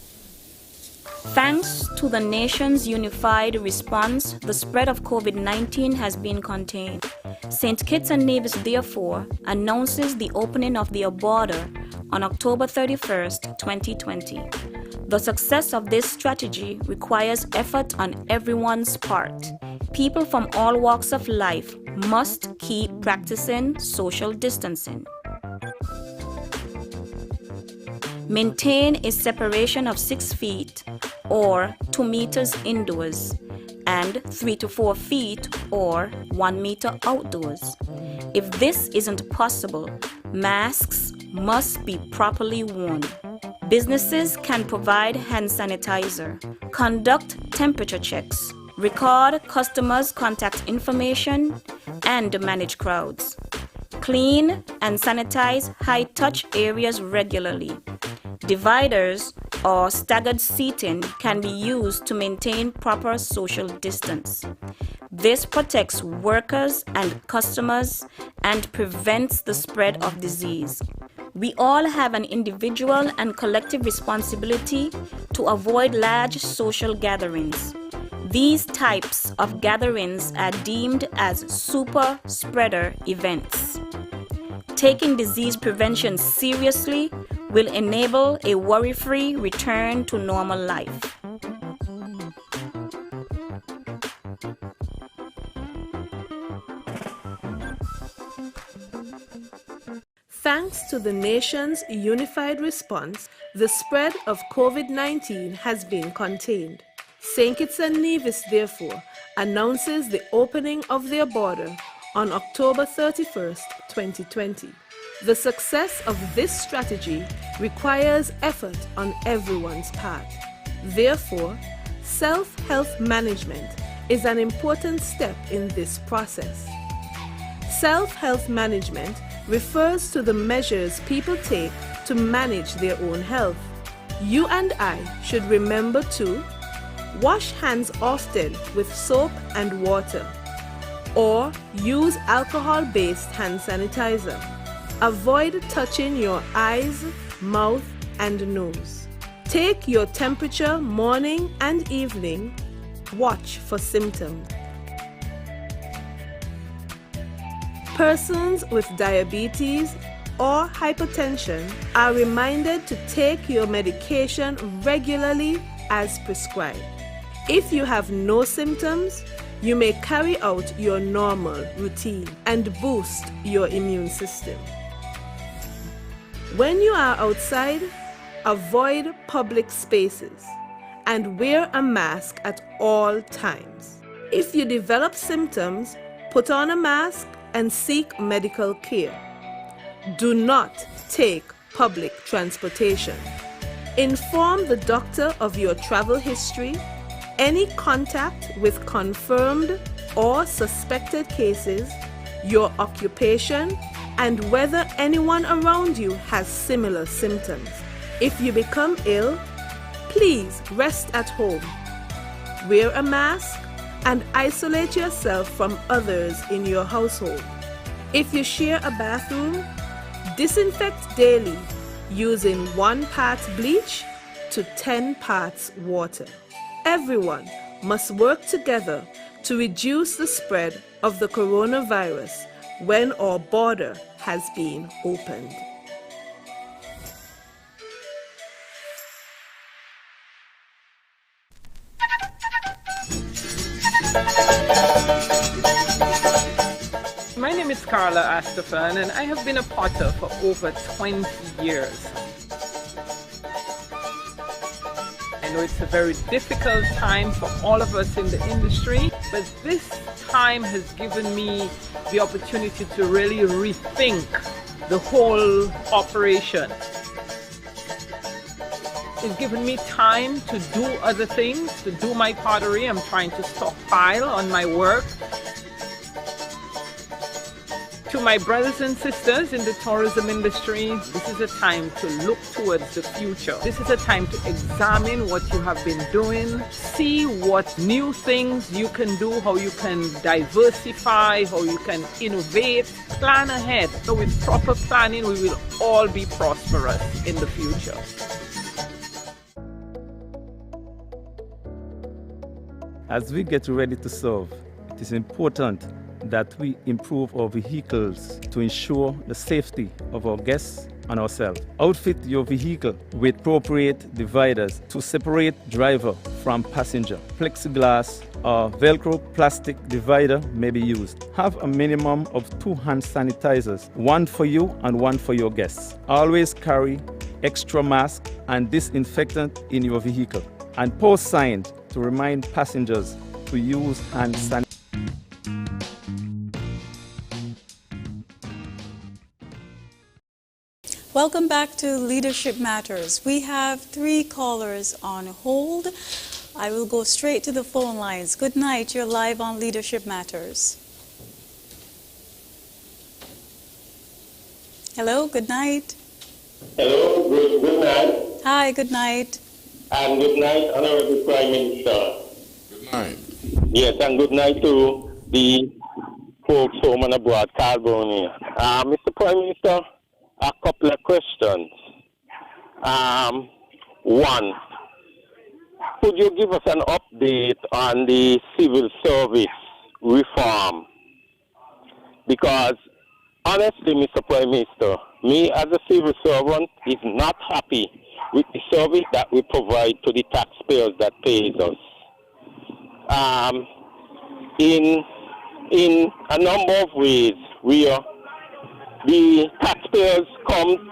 C: Thanks to the nation's unified response, the spread of COVID-19 has been contained. St. Kitts and Nevis, therefore, announces the opening of their border on October 31st, 2020. The success of this strategy requires effort on everyone's part. People from all walks of life must keep practicing social distancing. Maintain a separation of 6 feet or 2 meters indoors and 3 to 4 feet or 1 meter outdoors. If this isn't possible, masks must be properly worn. Businesses can provide hand sanitizer, conduct temperature checks, record customers' contact information, and manage crowds. Clean and sanitize high-touch areas regularly. Dividers or staggered seating can be used to maintain proper social distance. This protects workers and customers and prevents the spread of disease. We all have an individual and collective responsibility to avoid large social gatherings. These types of gatherings are deemed as super spreader events. Taking disease prevention seriously will enable a worry-free return to normal life.
D: Thanks to the nation's unified response, the spread of COVID-19 has been contained. St. Kitts and Nevis, therefore, announces the opening of their border on October 31st, 2020. The success of this strategy requires effort on everyone's part. Therefore, self-health management is an important step in this process. Self-health management refers to the measures people take to manage their own health. You and I should remember to wash hands often with soap and water, or use alcohol-based hand sanitizer. Avoid touching your eyes, mouth, and nose. Take your temperature morning and evening. Watch for symptoms. Persons with diabetes or hypertension are reminded to take your medication regularly as prescribed. If you have no symptoms, you may carry out your normal routine and boost your immune system. When you are outside, avoid public spaces and wear a mask at all times. If you develop symptoms, put on a mask and seek medical care. Do not take public transportation. Inform the doctor of your travel history, any contact with confirmed or suspected cases, your occupation, and whether anyone around you has similar symptoms. If you become ill, please rest at home. Wear a mask and isolate yourself from others in your household. If you share a bathroom, disinfect daily using 1 part bleach to 10 parts water. Everyone must work together to reduce the spread of the coronavirus when our border has been opened.
E: My name is Carla Astafan, and I have been a potter for over 20 years. I know it's a very difficult time for all of us in the industry, but this time has given me the opportunity to really rethink the whole operation. It's given me time to do other things, to do my pottery. I'm trying to stockpile on my work. To my brothers and sisters in the tourism industry, this is a time to look towards the future. This is a time to examine what you have been doing, see what new things you can do, how you can diversify, how you can innovate, plan ahead. So with proper planning, we will all be prosperous in the future.
F: As we get ready to serve, it is important that we improve our vehicles to ensure the safety of our guests and ourselves. Outfit your vehicle with appropriate dividers to separate driver from passenger. Plexiglass or Velcro plastic divider may be used. Have a minimum of 2 hand sanitizers, 1 for you and 1 for your guests. Always carry extra mask and disinfectant in your vehicle, and post signs to remind passengers to use hand sanitizer.
A: Welcome back to Leadership Matters. We have 3 callers on hold. I will go straight to the phone lines. Good night. You're live on Leadership Matters. Hello, good night.
P: Hello, good night.
A: Hi, good night.
P: And good night, Honorable Prime Minister.
O: Good night.
P: Yes, and good night to the folks home and abroad, California. Mr. Prime Minister, a couple of questions. One, could you give us an update on the civil service reform? Because honestly, Mr. Prime Minister, me as a civil servant is not happy with the service that we provide to the taxpayers that pays us. In a number of ways, the taxpayers come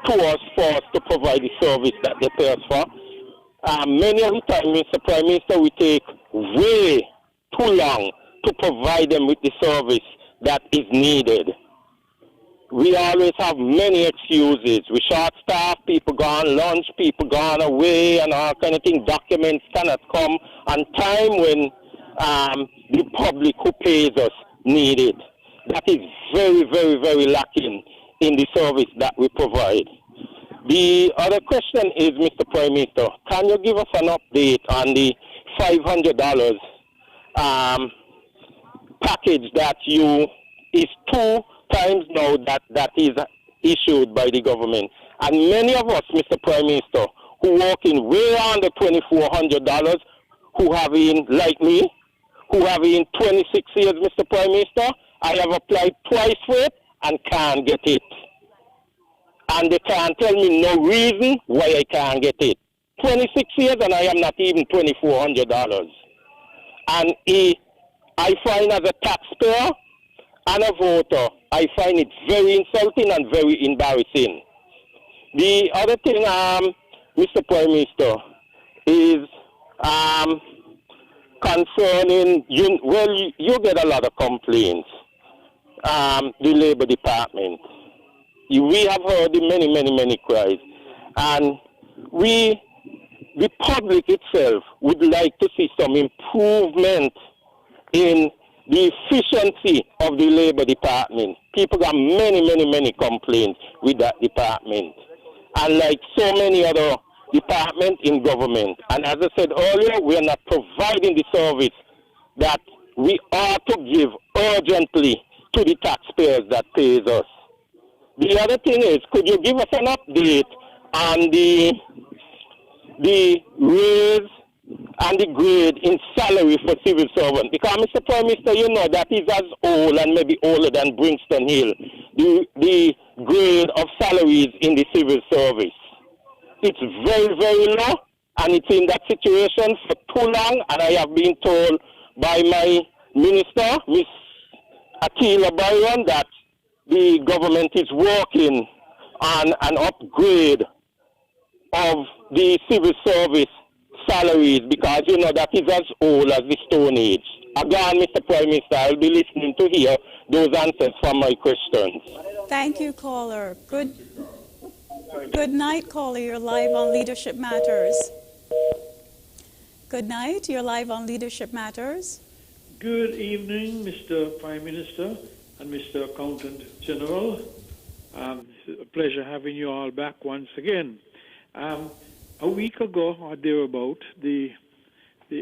P: to us for us to provide the service that they pay us for. Many of the time, Mr. Prime Minister, we take way too long to provide them with the service that is needed. We always have many excuses. We short staff, people gone lunch, people gone away, and all kind of things. Documents cannot come on time when the public who pays us need it. That is very, very, very lacking in the service that we provide. The other question is, Mr. Prime Minister, can you give us an update on the $500 package that is 2 times now that is issued by the government? And many of us, Mr. Prime Minister, who work in way under $2,400, who have in, like me, who have in 26 years, Mr. Prime Minister, I have applied twice for it and can't get it. And they can't tell me no reason why I can't get it. 26 years and I am not even $2,400. And I find as a taxpayer and a voter, I find it very insulting and very embarrassing. The other thing, Mr. Prime Minister, is concerning, you get a lot of complaints, the Labor Department. We have heard many, many, many cries. And the public itself would like to see some improvement in the efficiency of the Labor Department. People got many, many, many complaints with that department. And like so many other departments in government. And as I said earlier, we are not providing the service that we ought to give urgently to the taxpayers that pays us. The other thing is, could you give us an update on the raise and the grade in salary for civil servants? Because, Mr. Prime Minister, you know that is as old and maybe older than Brinston Hill, the grade of salaries in the civil service. It's very, very low, and it's in that situation for too long, and I have been told by my minister, Ms. Akila Byron, that the government is working on an upgrade of the civil service salaries, because you know that is as old as the Stone Age. Again, Mr. Prime Minister, I'll be listening to hear those answers from my questions.
A: Thank you, caller. Good night, caller. You're live on Leadership Matters. Good night. You're live on Leadership Matters.
Q: Good evening, Mr. Prime Minister and Mr. Accountant General. It's a pleasure having you all back once again. A week ago or thereabout, the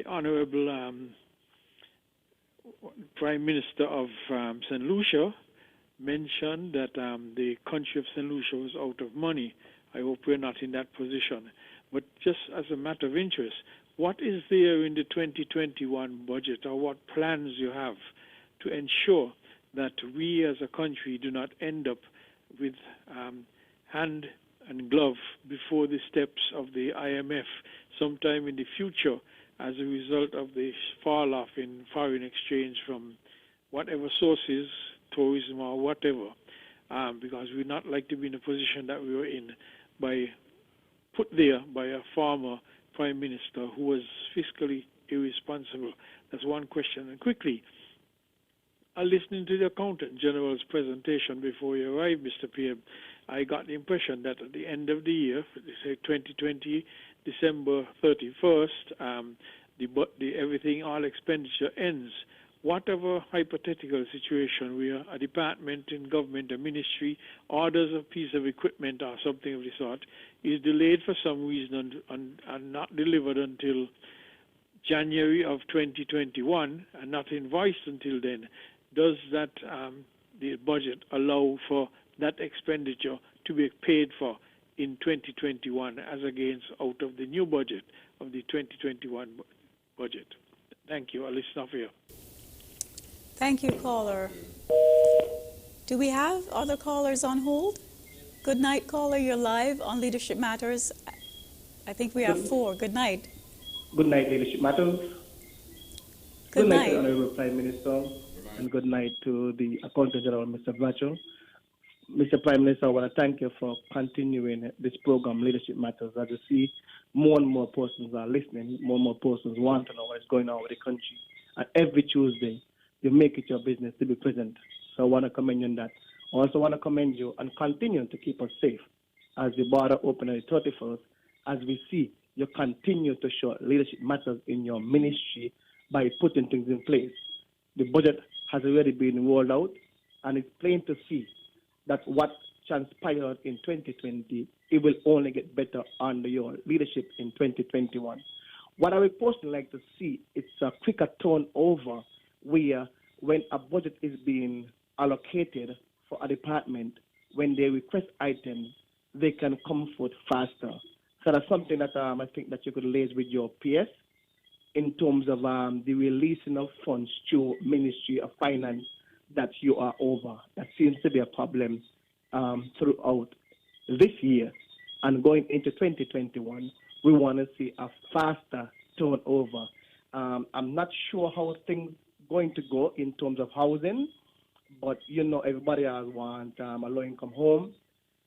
Q: Honorable Prime Minister of St. Lucia mentioned that the country of St. Lucia was out of money. I hope we're not in that position. But just as a matter of interest, what is there in the 2021 budget, or what plans you have to ensure that we as a country do not end up with hand and glove before the steps of the IMF sometime in the future as a result of the fall off in foreign exchange from whatever sources, tourism or whatever, because we'd not like to be in a position that we were in put there by a former Prime Minister who was fiscally irresponsible. That's one question. And quickly, listening to the Accountant General's presentation before you arrived, Mr. PM, I got the impression that at the end of the year, say 2020, December 31st, everything, all expenditure ends. Whatever hypothetical situation where a department in government, a ministry, orders a piece of equipment or something of the sort is delayed for some reason and not delivered until January of 2021 and not invoiced until then, does that the budget allow for that expenditure to be paid for in 2021 as against out of the new budget of the 2021 budget. Thank you. I'll listen off here.
A: Thank you, caller. Do we have other callers on hold? Good night, caller. You're live on Leadership Matters. I think we have 4. Good night.
R: Good night, Leadership Matters.
A: Good night.
R: To the Honorable Prime Minister, and good night to the Accountant General, Mr. Bradshaw. Mr. Prime Minister, I want to thank you for continuing this program, Leadership Matters. As you see, more and more persons are listening, more and more persons want to know what's going on with the country. And every Tuesday, you make it your business to be present. So I want to commend you on that. I also want to commend you and continue to keep us safe as the border open on the 31st, as we see you continue to show leadership matters in your ministry by putting things in place. The budget has already been rolled out, and it's plain to see that what transpired in 2020, it will only get better under your leadership in 2021. What I would personally like to see is a quicker turnover where when a budget is being allocated for a department, when they request items, they can come forth faster. So that's something that I think that you could liaise with your PS in terms of the releasing of funds to Ministry of Finance that you are over. That seems to be a problem throughout this year. And going into 2021, we want to see a faster turnover. I'm not sure how things going to go in terms of housing, but you know everybody else wants a low-income home.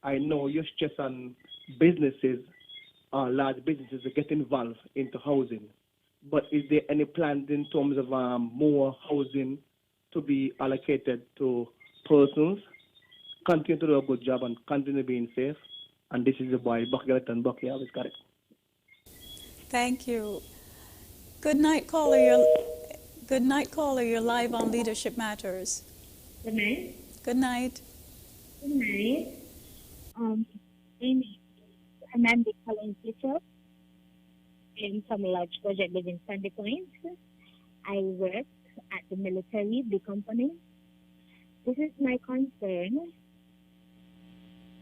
R: I know you're stress on businesses, large businesses to get involved into housing. But is there any plans in terms of more housing to be allocated to persons? Continue to do a good job and continue being safe. And this is the boy, Bucky Bucky. I always got it.
A: Thank you. Good night, caller. You're live on Leadership Matters.
S: Good night.
A: Good night.
S: Good night. Amy, I'm the Colin teacher in some large project living Sandy Point. I work at the military, the company. This is my concern.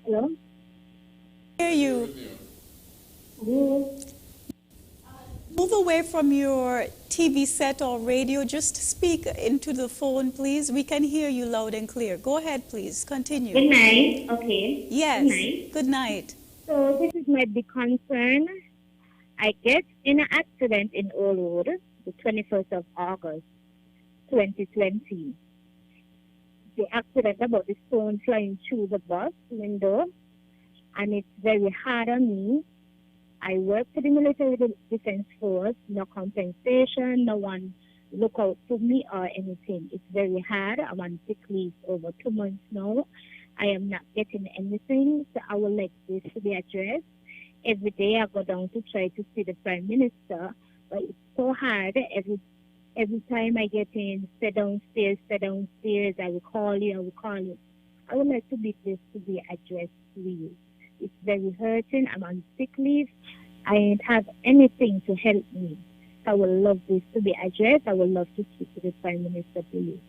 S: Hello?
A: Hear you. Move away from your TV set or radio. Just speak into the phone, please. We can hear you loud and clear. Go ahead, please. Continue.
S: Good night. Okay.
A: Yes.
S: Good night.
A: Good night.
S: So this is my big concern. I get in an accident in Old Road, the 21st of August, 2020. The accident about the stone flying through the bus window, and it's very hard on me. I work for the military defense force, no compensation, no one look out for me or anything. It's very hard. I'm on sick leave over 2 months now. I am not getting anything, so I would like this to be addressed. Every day I go down to try to see the Prime Minister, but it's so hard. Every time I get in, stay downstairs, I will call you. I would like to be this to be addressed, please. It's very hurting. I'm on sick leave. I don't have anything to help me. I would love this to be addressed. I would love to speak to the Prime Minister, please.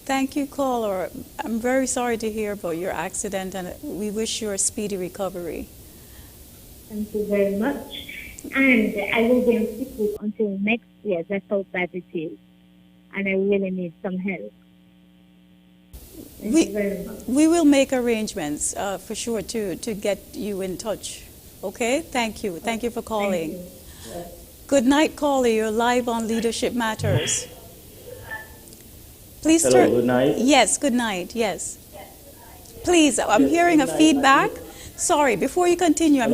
A: Thank you, caller. I'm very sorry to hear about your accident, and we wish you a speedy recovery.
S: Thank you very much. And I will be on sick leave until next year. That's how bad it is. And I really need some help. Thank you very much.
A: We will make arrangements for sure to get you in touch. Okay? Thank you. Thank you for calling.
S: Thank you. Yeah.
A: Good night, caller. You're live on Leadership Matters. Please
R: Hello, good night.
A: Yes, good night. Yes. Please, I'm hearing a feedback. Sorry, before you continue, I'm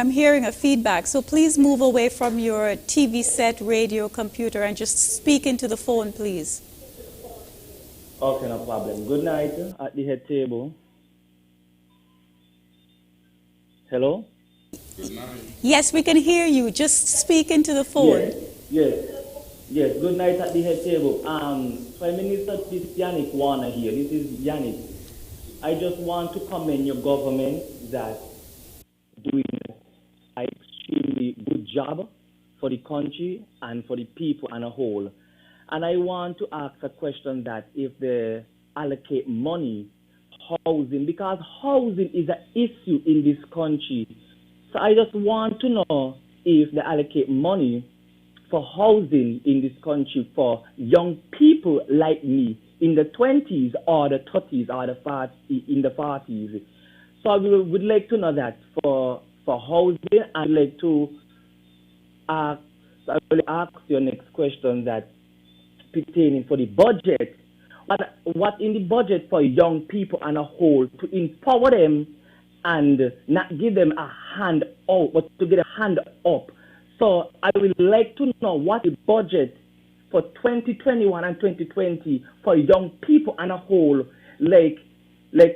A: hearing a feedback. So please move away from your TV set, radio, computer, and just speak into the phone, please.
R: Okay, no problem. Good night at the head table. Hello?
O: Good night.
A: Yes, we can hear you. Just speak into the phone.
R: Yes. Good night at the head table. Prime Minister, this is Yannick Warner here. This is Yannick. I just want to commend your government that doing an extremely good job for the country and for the people as a whole. And I want to ask a question that if they allocate money,
T: housing, because housing is an issue in this country. So I just want to know if they allocate money for housing in this country for young people like me in the 20s or the 30s or in the 40s. So I would like to know that for housing. I'd like to ask your next question that pertaining for the budget. What in the budget for young people and a whole to empower them and not give them a hand out, but to get a hand up. So I would like to know what the budget for 2021 and 2020 for young people and a whole, like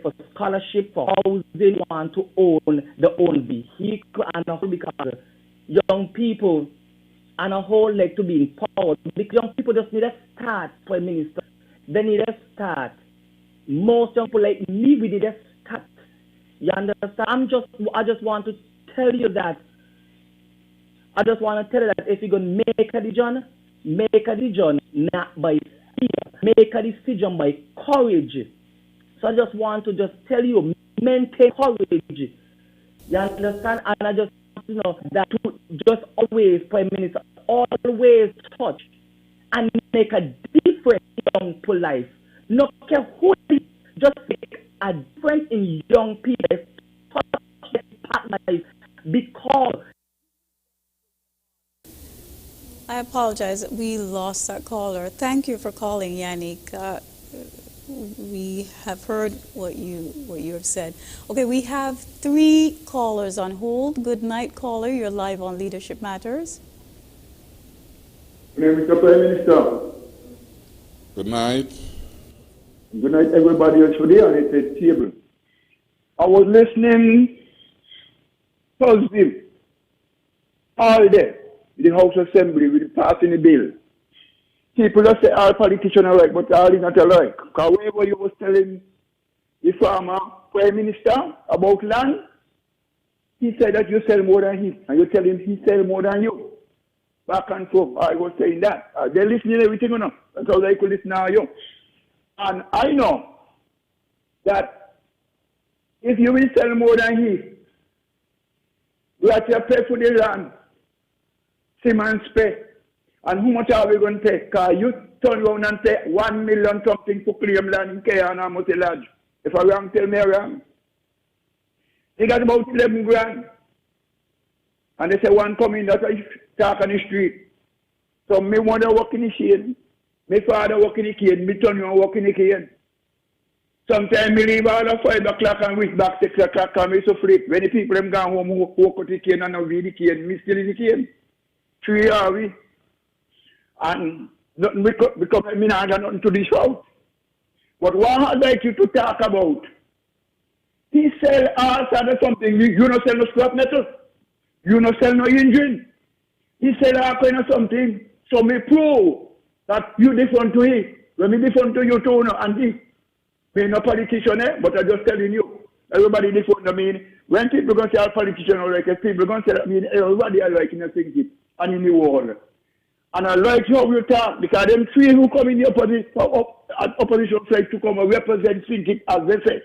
T: for scholarship, for housing, want to own their own vehicle and a whole, because young people and a whole like to be empowered. Because young people just need a start, Prime Minister. They need a start. Most young people like me, we need a start. You understand? I just want to tell you that. I just want to tell you that if you're going to make a decision not by fear. Make a decision by courage. So I just want to just tell you, maintain courage. You understand? And I just want to know that to just always, Prime Minister, always touch and make a difference in young people's life. No care who it is, just make a difference in young people's life, because
A: I apologize. We lost our caller. Thank you for calling, Yannick. We have heard what you have said. Okay, we have 3 callers on hold. Good night, caller. You're live on Leadership Matters.
U: Good night, Mr. Prime Minister.
O: Good night.
U: Good night, everybody else today on the table. I was listening Thursday all day in the House Assembly with passing the bill. People just say all politicians are right, but all is not alike. Because whenever you was telling the former Prime Minister about land, he said that you sell more than him, and you tell him he sell more than you. Back and forth, I was saying that. They're listening to everything, you know. That's how they could listen to you. And I know that if you will sell more than him, you have to pay for the land, Simmons pay. And how much are we going to pay? Because you turn around and say 1 million something for claim land in Kenya and almost a lodge. If I wrong, tell me I wrong. They got about 11 grand. And they say one coming that I talk on the street. So me mother work in the shade. My father work in the cane. Me turn around work in the cane. Sometimes me leave all at 5 o'clock and reach back 6 o'clock and me so free. When the people them gone home, walk out the cane and now read the cane. Me still in the cane. 3 are we. And nothing because me not got nothing to this house. But what I'd like you to talk about, he sell all sort of something. You not sell no scrap metal. You not sell no engine. He sell all kind of something. So me prove that you different to him. When me different to you too, no, and he. Me no politician, but I'm just telling you. Everybody different. I mean, when people going to say all politicians are like, people going to say, I mean, everybody are like in the thinking and in the world. And I like how you talk, because them 3 who come in the opposition side to come and represent thinking as they say.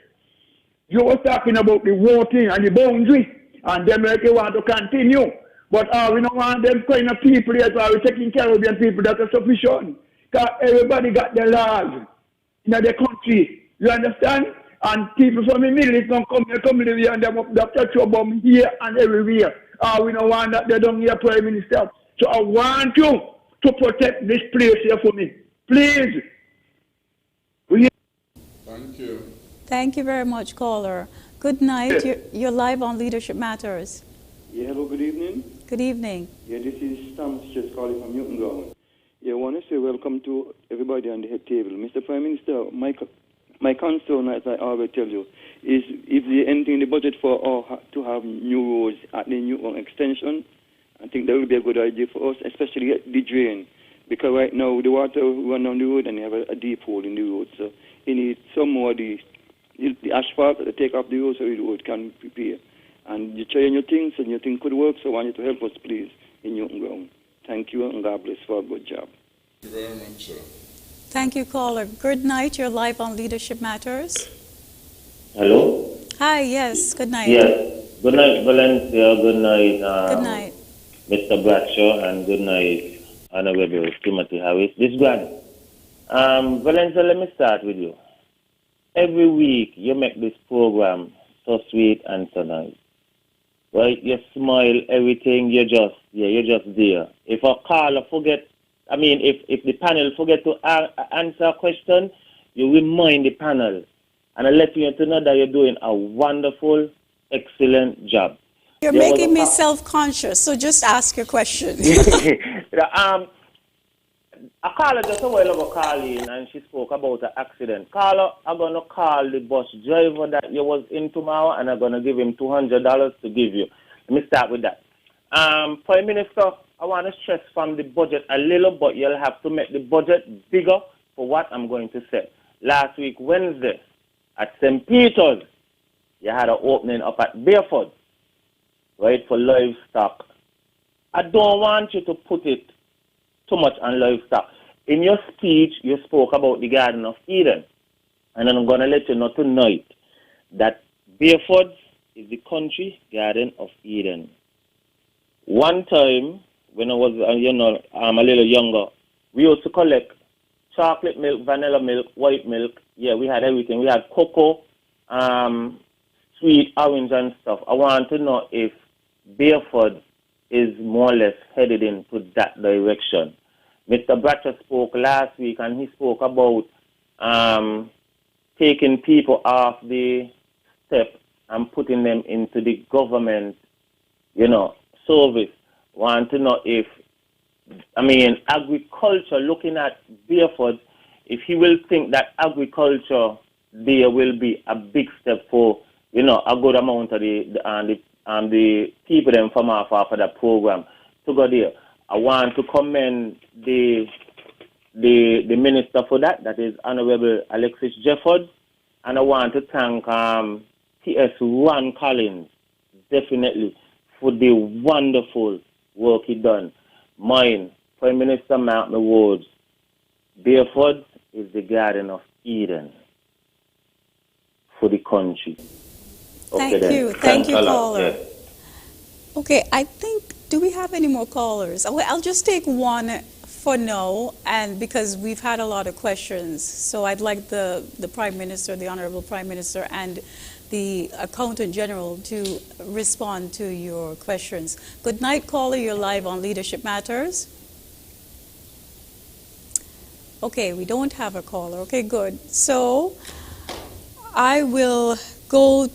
U: You were talking about the voting and the boundary, and them like you want to continue. But we don't want them kind of people here, so we're taking Caribbean people that are sufficient. Because everybody got their laws in their country. You understand? And people from the middle East don't come live here and them up the touch bomb here and everywhere. We don't want that they don't hear Prime Minister. So I want you to protect this place here for me. Please.
O: Thank you.
A: Thank you very much, caller. Good night. You're live on Leadership Matters.
V: Yeah, hello, good evening.
A: Good evening.
V: Yeah, this is Thomas just calling from Newton Ground. Yeah, I want to say welcome to everybody on the head table. Mr. Prime Minister, my concern, as I always tell you, is if there's anything in the budget for to have new roads at the Newton extension, I think that would be a good idea for us, especially the drain. Because right now the water run down the road and you have a deep hole in the road. So you need some more the asphalt to take off the road so the road can prepare. And you're trying your things and your thing could work, so I want you to help us, please, in Newton Ground. Thank you and God bless for a good job.
A: Thank you, caller. Good night. You're live on Leadership Matters.
B: Hello?
A: Hi, yes, good night.
B: Yes. Good night, Valencia. Good night,
A: Good night.
B: Mr. Bradshaw, and good night, Honorable Timothy Harris. This is Grant. Valencia, let me start with you. Every week you make this program so sweet and so nice. Right? You smile, everything, you're just there. If a caller if the panel forget to answer a question, you remind the panel. And I let you know that you're doing a wonderful, excellent job.
A: You're making me self-conscious, so just ask your question.
B: A caller just a while ago called in and she spoke about an accident. Caller, I'm going to call the bus driver that you was in tomorrow and I'm going to give him $200 to give you. Let me start with that. Prime Minister, I want to stress from the budget a little, but you'll have to make the budget bigger for what I'm going to say. Last week, Wednesday, at St. Peter's, you had an opening up at Beaufort, right, for livestock. I don't want you to put it too much on livestock. In your speech, you spoke about the Garden of Eden. And I'm going to let you know tonight that Beaufort is the country Garden of Eden. One time, when I was, I'm a little younger, we used to collect chocolate milk, vanilla milk, white milk. Yeah, we had everything. We had cocoa, sweet orange and stuff. I want to know if Beaufort is more or less headed into that direction. Mr. Bradshaw spoke last week and he spoke about taking people off the step and putting them into the government, service. Want to know if, agriculture, looking at Beaufort, if he will think that agriculture there will be a big step for, a good amount of the people them from off of that program to go there. I want to commend the minister for that. That is Honorable Alexis Jeffords, and I want to thank T.S. Ron Collins definitely for the wonderful work he done. Mine, Prime Minister mark my words, Beaufort is the Garden of Eden for the country. Okay,
A: Thank you, caller.
B: Yeah.
A: Okay, I think, do we have any more callers? I'll just take one for now, and because we've had a lot of questions, so I'd like the Prime Minister, the Honorable Prime Minister, and the Accountant General to respond to your questions. Good night, caller. You're live on Leadership Matters. Okay, we don't have a caller. Okay, good. So I will turn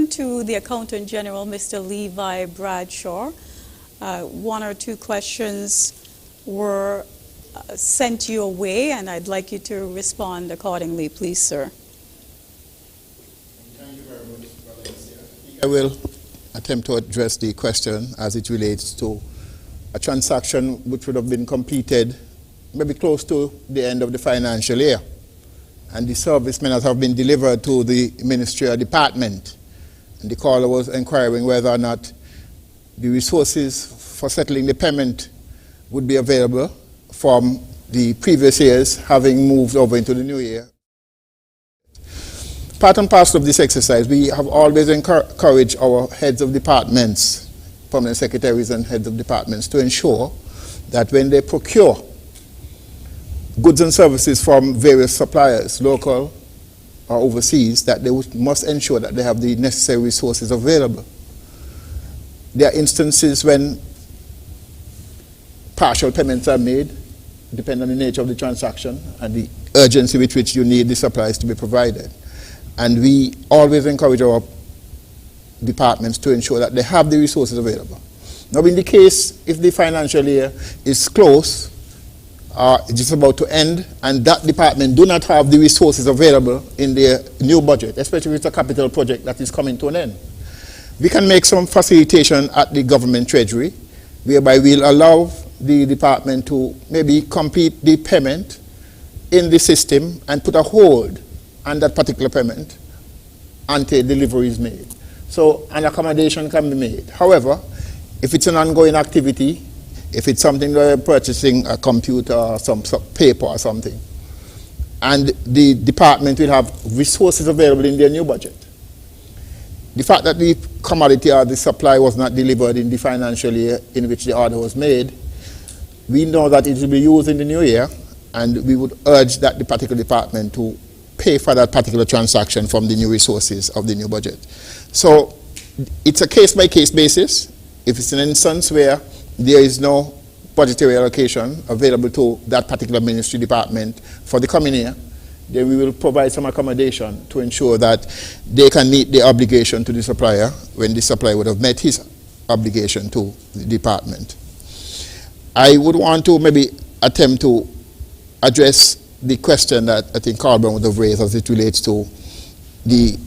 A: to the Accountant General, Mr. Levi Bradshaw. One or two questions were sent your way, and I'd like you to respond accordingly, please, sir.
G: Thank you very much, Valencia. I will attempt to address the question as it relates to a transaction which would have been completed maybe close to the end of the financial year. And the servicemen have been delivered to the ministerial department. And the caller was inquiring whether or not the resources for settling the payment would be available from the previous years, having moved over into the new year. Part and parcel of this exercise, we have always encouraged our heads of departments, permanent secretaries and heads of departments, to ensure that when they procure goods and services from various suppliers, local or overseas, that they must ensure that they have the necessary resources available. There are instances when partial payments are made, depending on the nature of the transaction and the urgency with which you need the supplies to be provided. And we always encourage our departments to ensure that they have the resources available. Now, in the case, if the financial year is close, just about to end, and that department do not have the resources available in their new budget, especially if it's a capital project that is coming to an end, we can make some facilitation at the government treasury, whereby we'll allow the department to maybe complete the payment in the system and put a hold on that particular payment until delivery is made. So an accommodation can be made. However, if it's an ongoing activity, if it's something that you're purchasing, a computer or some paper or something, and the department will have resources available in their new budget. The fact that the commodity or the supply was not delivered in the financial year in which the order was made, we know that it will be used in the new year, and we would urge that the particular department to pay for that particular transaction from the new resources of the new budget. So it's a case-by-case basis. If it's an instance where there is no budgetary allocation available to that particular ministry department for the coming year, then we will provide some accommodation to ensure that they can meet the obligation to the supplier when the supplier would have met his obligation to the department. I would want to maybe attempt to address the question that I think Carlton would have raised as it relates to the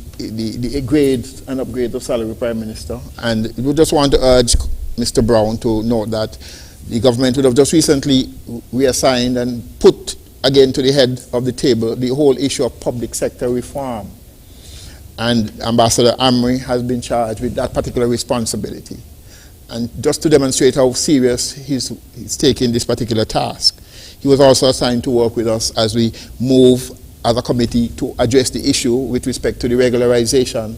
G: grades and upgrades of salary Prime Minister. And we just want to urge Mr. Brown to note that the government would have just recently reassigned and put again to the head of the table the whole issue of public sector reform. And Ambassador Amri has been charged with that particular responsibility. And just to demonstrate how serious he's taking this particular task, he was also assigned to work with us as we move as a committee to address the issue with respect to the regularization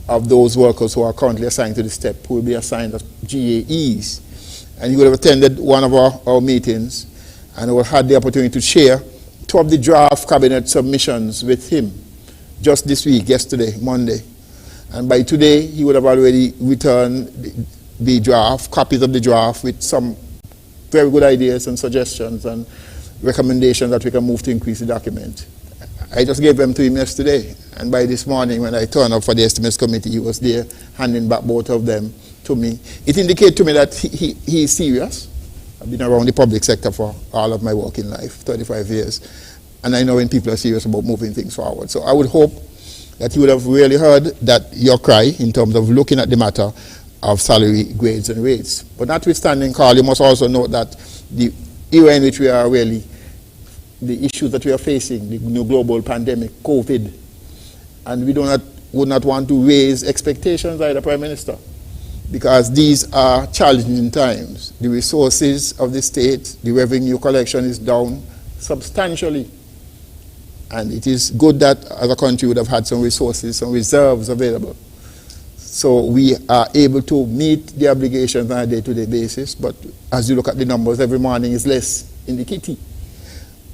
G: of those workers who are currently assigned to the STEP, who will be assigned as GAEs. And he would have attended one of our meetings and we had the opportunity to share two of the draft cabinet submissions with him just this week, yesterday, Monday. And by today, he would have already returned the draft, copies of the draft with some very good ideas and suggestions and recommendations that we can move to increase the document. I just gave them to him yesterday, and by this morning when I turned up for the estimates committee, he was there handing back both of them to me. It indicates to me that he is serious. I've been around the public sector for all of my working life, 35 years, and I know when people are serious about moving things forward. So I would hope that he would have really heard that your cry in terms of looking at the matter of salary grades and rates. But notwithstanding, Carl, you must also note that the era in which we are really, the issues that we are facing, the new global pandemic, COVID, and we would not want to raise expectations either, Prime Minister, because these are challenging times. The resources of the state, the revenue collection is down substantially. And it is good that as a country would have had some resources, some reserves available. So we are able to meet the obligations on a day-to-day basis, but as you look at the numbers, every morning is less in the kitty.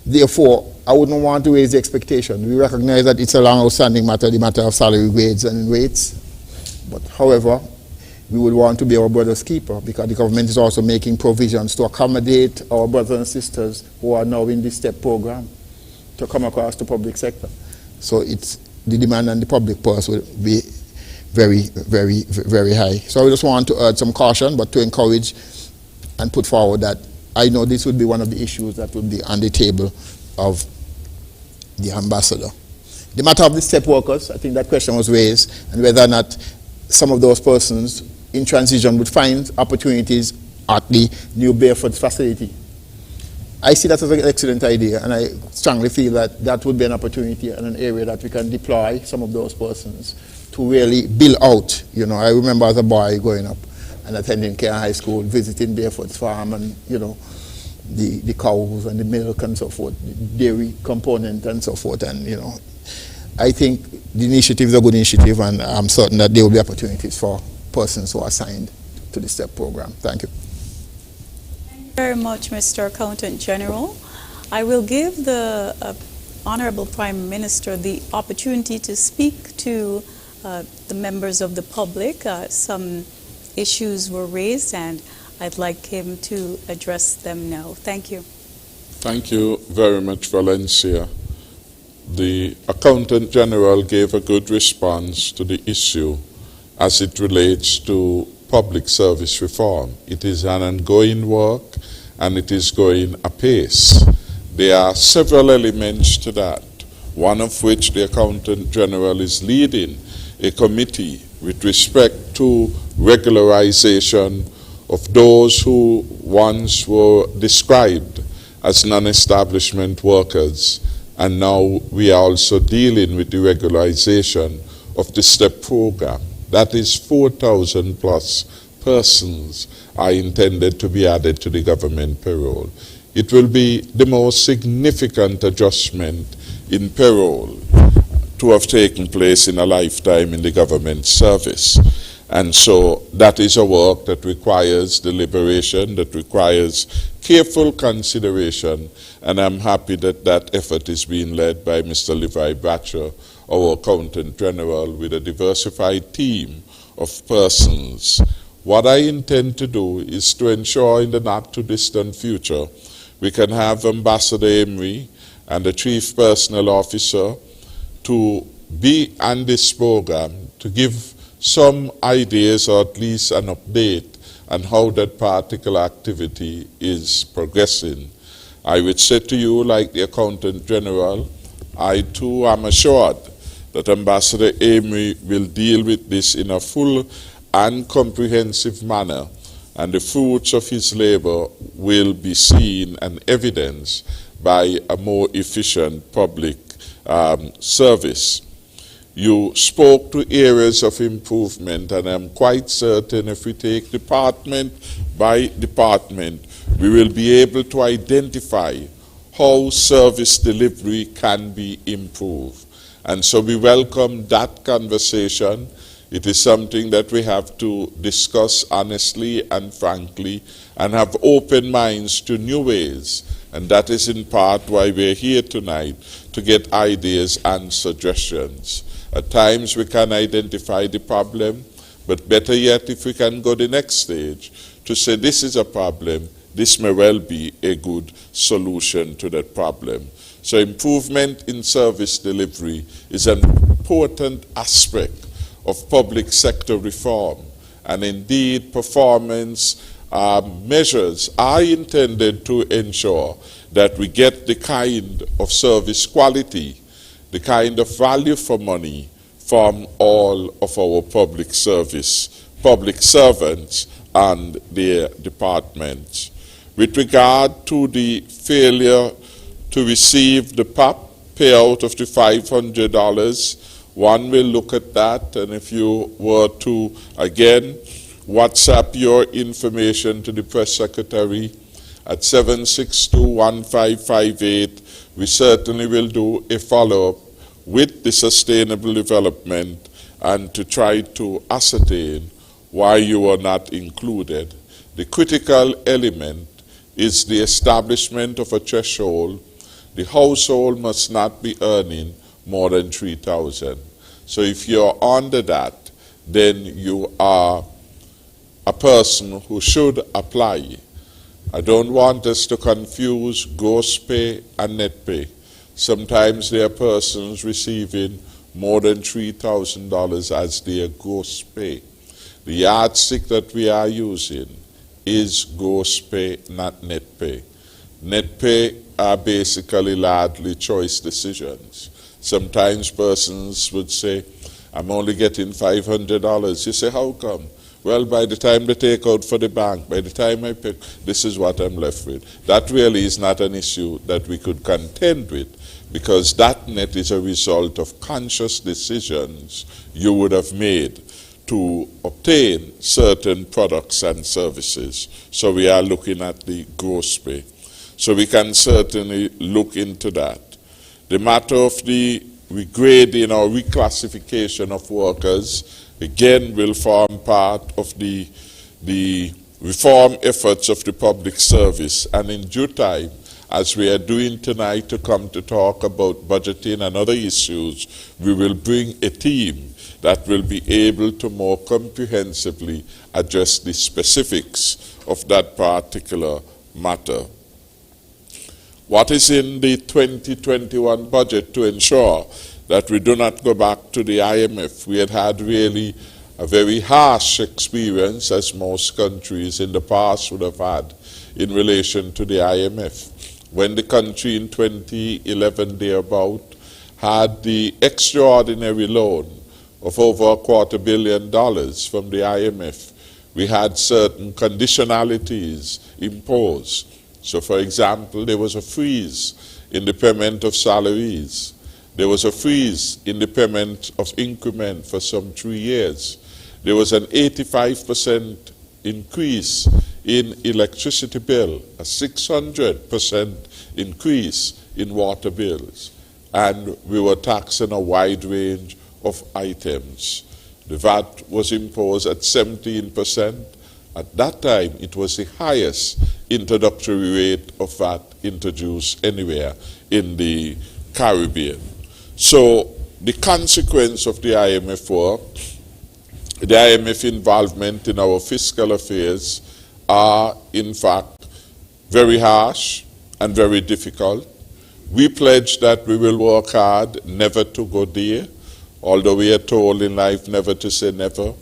G: Therefore, I wouldn't want to raise the expectation. We recognize that it's a long outstanding matter, the matter of salary grades and rates. But however, we would want to be our brother's keeper because the government is also making provisions to accommodate our brothers and sisters who are now in this STEP program to come across the public sector. So it's the demand on the public purse will be very, very, very high. So I just want to urge some caution, but to encourage and put forward that I know this would be one of the issues that would be on the table of the ambassador. The matter of the STEP workers, I think that question was raised, and whether or not some of those persons in transition would find opportunities at the new Barefoot facility. I see that as an excellent idea, and I strongly feel that that would be an opportunity and an area that we can deploy some of those persons to really build out. You know, I remember as a boy growing up and attending Care High School, visiting Barefoot's farm and, you know, the cows and the milk and so forth, the dairy component and so forth. And, you know, I think the initiative is a good initiative, and I'm certain that there will be opportunities for persons who are assigned to the STEP program. Thank you.
A: Thank you very much, Mr. Accountant General. I will give the Honorable Prime Minister the opportunity to speak to the members of the public. Some issues were raised, and I'd like him to address them now. Thank you.
O: Thank you very much, Valencia. The Accountant General gave a good response to the issue as it relates to public service reform. It is an ongoing work, and it is going apace. There are several elements to that, one of which the Accountant General is leading a committee with respect to regularization of those who once were described as non-establishment workers, and now we are also dealing with the regularization of the STEP program. That is 4,000 plus persons are intended to be added to the government payroll. It will be the most significant adjustment in parole to have taken place in a lifetime in the government service. And so that is a work that requires deliberation, that requires careful consideration, and I'm happy that that effort is being led by Mr. Levi Bradshaw, our Accountant General, with a diversified team of persons. What I intend to do is to ensure in the not-too-distant future we can have Ambassador Emery and the Chief Personnel Officer to be on this program to give some ideas or at least an update on how that particular activity is progressing. I would say to you, like the Accountant General, I too am assured that Ambassador Emery will deal with this in a full and comprehensive manner, and the fruits of his labor will be seen and evidenced by a more efficient public service. You spoke to areas of improvement, and I'm quite certain if we take department by department, we will be able to identify how service delivery can be improved. And so we welcome that conversation. It is something that we have to discuss honestly and frankly and have open minds to new ways. And that is in part why we're here tonight, to get ideas and suggestions. At times we can identify the problem, but better yet if we can go the next stage to say this is a problem, this may well be a good solution to that problem. So improvement in service delivery is an important aspect of public sector reform, and indeed performance measures are intended to ensure that we get the kind of service quality, the kind of value for money from all of our public servants and their departments. With regard to the failure to receive the PAP payout of the $500, one will look at that, and if you were to, again, WhatsApp your information to the press secretary at 762-1558, we certainly will do a follow-up with the sustainable development and to try to ascertain why you were not included. The critical element is the establishment of a threshold. The household must not be earning more than $3,000. So if you're under that, then you are a person who should apply. I don't want us to confuse gross pay and net pay. Sometimes there are persons receiving more than $3,000 as their gross pay. The yardstick that we are using is gross pay, not net pay. Net pay are basically largely choice decisions. Sometimes persons would say, I'm only getting $500. You say, how come? Well, by the time they take out for the bank, by the time I pick, this is what I'm left with. That really is not an issue that we could contend with, because that net is a result of conscious decisions you would have made to obtain certain products and services. So we are looking at the gross pay. So we can certainly look into that. The matter of the regrading or reclassification of workers, again, will form part of the reform efforts of the public service. And in due time, as we are doing tonight to come to talk about budgeting and other issues, we will bring a team that will be able to more comprehensively address the specifics of that particular matter. What is in the 2021 budget to ensure that we do not go back to the IMF? We had really a very harsh experience, as most countries in the past would have had, in relation to the IMF. When the country in 2011 thereabout had the extraordinary loan of over $250 million from the IMF, we had certain conditionalities imposed. So, for example, there was a freeze in the payment of salaries. There was a freeze in the payment of increment for some 3 years. There was an 85% increase in electricity bill, a 600% increase in water bills. and we were taxing a wide range of items. The VAT was imposed at 17%. At that time, it was the highest introductory rate of VAT introduced anywhere in the Caribbean. So the consequence of the IMF war, the IMF involvement in our fiscal affairs are in fact very harsh and very difficult. We pledge that we will work hard never to go there, although we are told in life never to say never.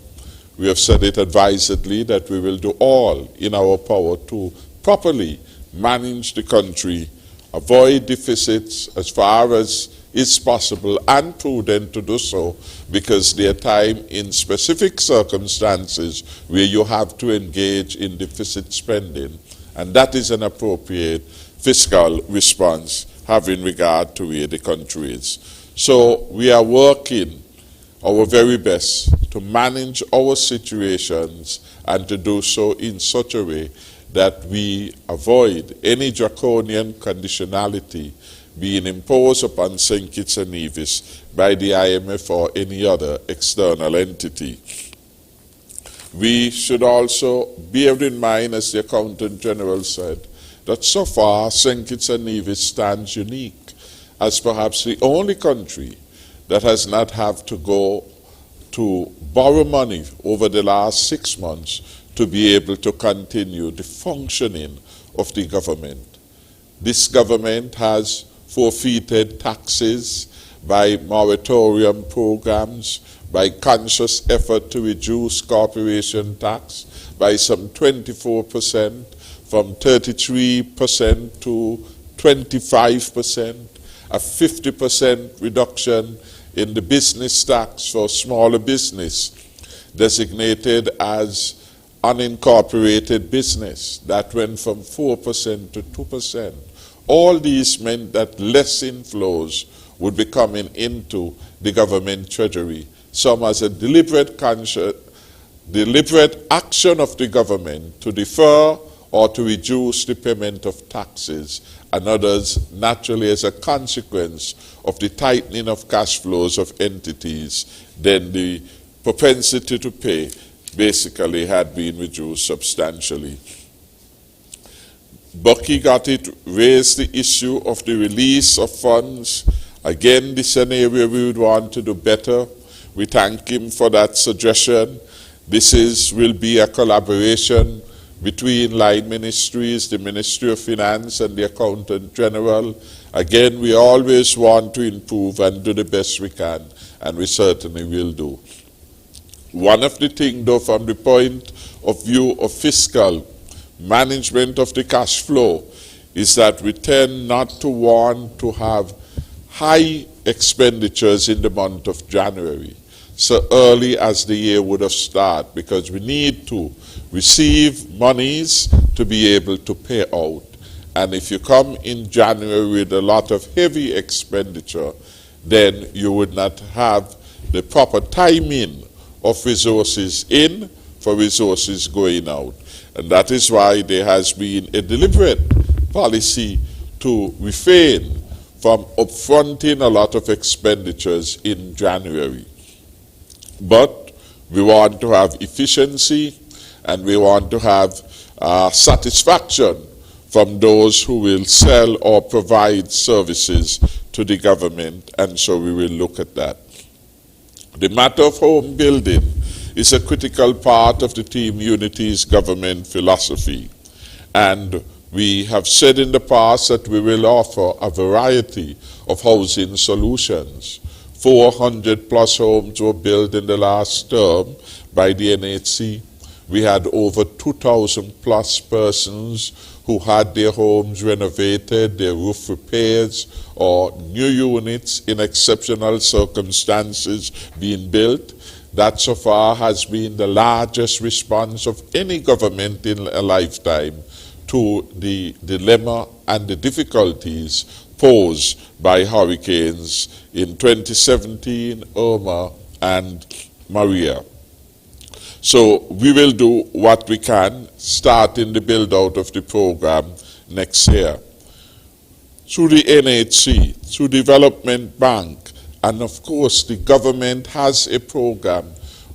O: We have said it advisedly that we will do all in our power to properly manage the country, avoid deficits as far as is possible and prudent to do so, because there are times in specific circumstances where you have to engage in deficit spending, and that is an appropriate fiscal response having regard to where the country is. So we are working our very best to manage our situations and to do so in such a way that we avoid any draconian conditionality being imposed upon St. Kitts and Nevis by the IMF or any other external entity. We should also bear in mind, as the Accountant General said, that so far St. Kitts and Nevis stands unique as perhaps the only country that has not had to go to borrow money over the last 6 months to be able to continue the functioning of the government. This government has forfeited taxes by moratorium programs, by conscious effort to reduce corporation tax by some 24%, from 33% to 25%, a 50% reduction in the business tax for smaller business designated as unincorporated business. That went from 4% to 2%. All these meant that less inflows would be coming into the government treasury, some as a deliberate action of the government to defer or to reduce the payment of taxes, and others naturally as a consequence of the tightening of cash flows of entities. Then the propensity to pay basically had been reduced substantially. Bucky got it, raised the issue of the release of funds. Again, this is an area we would want to do better. We thank him for that suggestion. This will be a collaboration between line ministries, the Ministry of Finance and the Accountant General. Again, we always want to improve and do the best we can, and we certainly will do. One of the things, though, from the point of view of fiscal management of the cash flow, is that we tend not to want to have high expenditures in the month of January, so early as the year would have started, because we need to receive monies to be able to pay out. And if you come in January with a lot of heavy expenditure, then you would not have the proper timing of resources in for resources going out. And that is why there has been a deliberate policy to refrain from upfronting a lot of expenditures in January. But we want to have efficiency, and we want to have satisfaction from those who will sell or provide services to the government, and so we will look at that. The matter of home building is a critical part of the Team Unity's government philosophy, and we have said in the past that we will offer a variety of housing solutions. 400 plus homes were built in the last term by the NHC. We had over 2,000 plus persons who had their homes renovated, their roof repairs, or new units in exceptional circumstances being built. That so far has been the largest response of any government in a lifetime to the dilemma and the difficulties posed by hurricanes in 2017, Irma, and Maria. So we will do what we can, starting the build-out of the program next year. through the NHC, through Development Bank, and of course the government has a program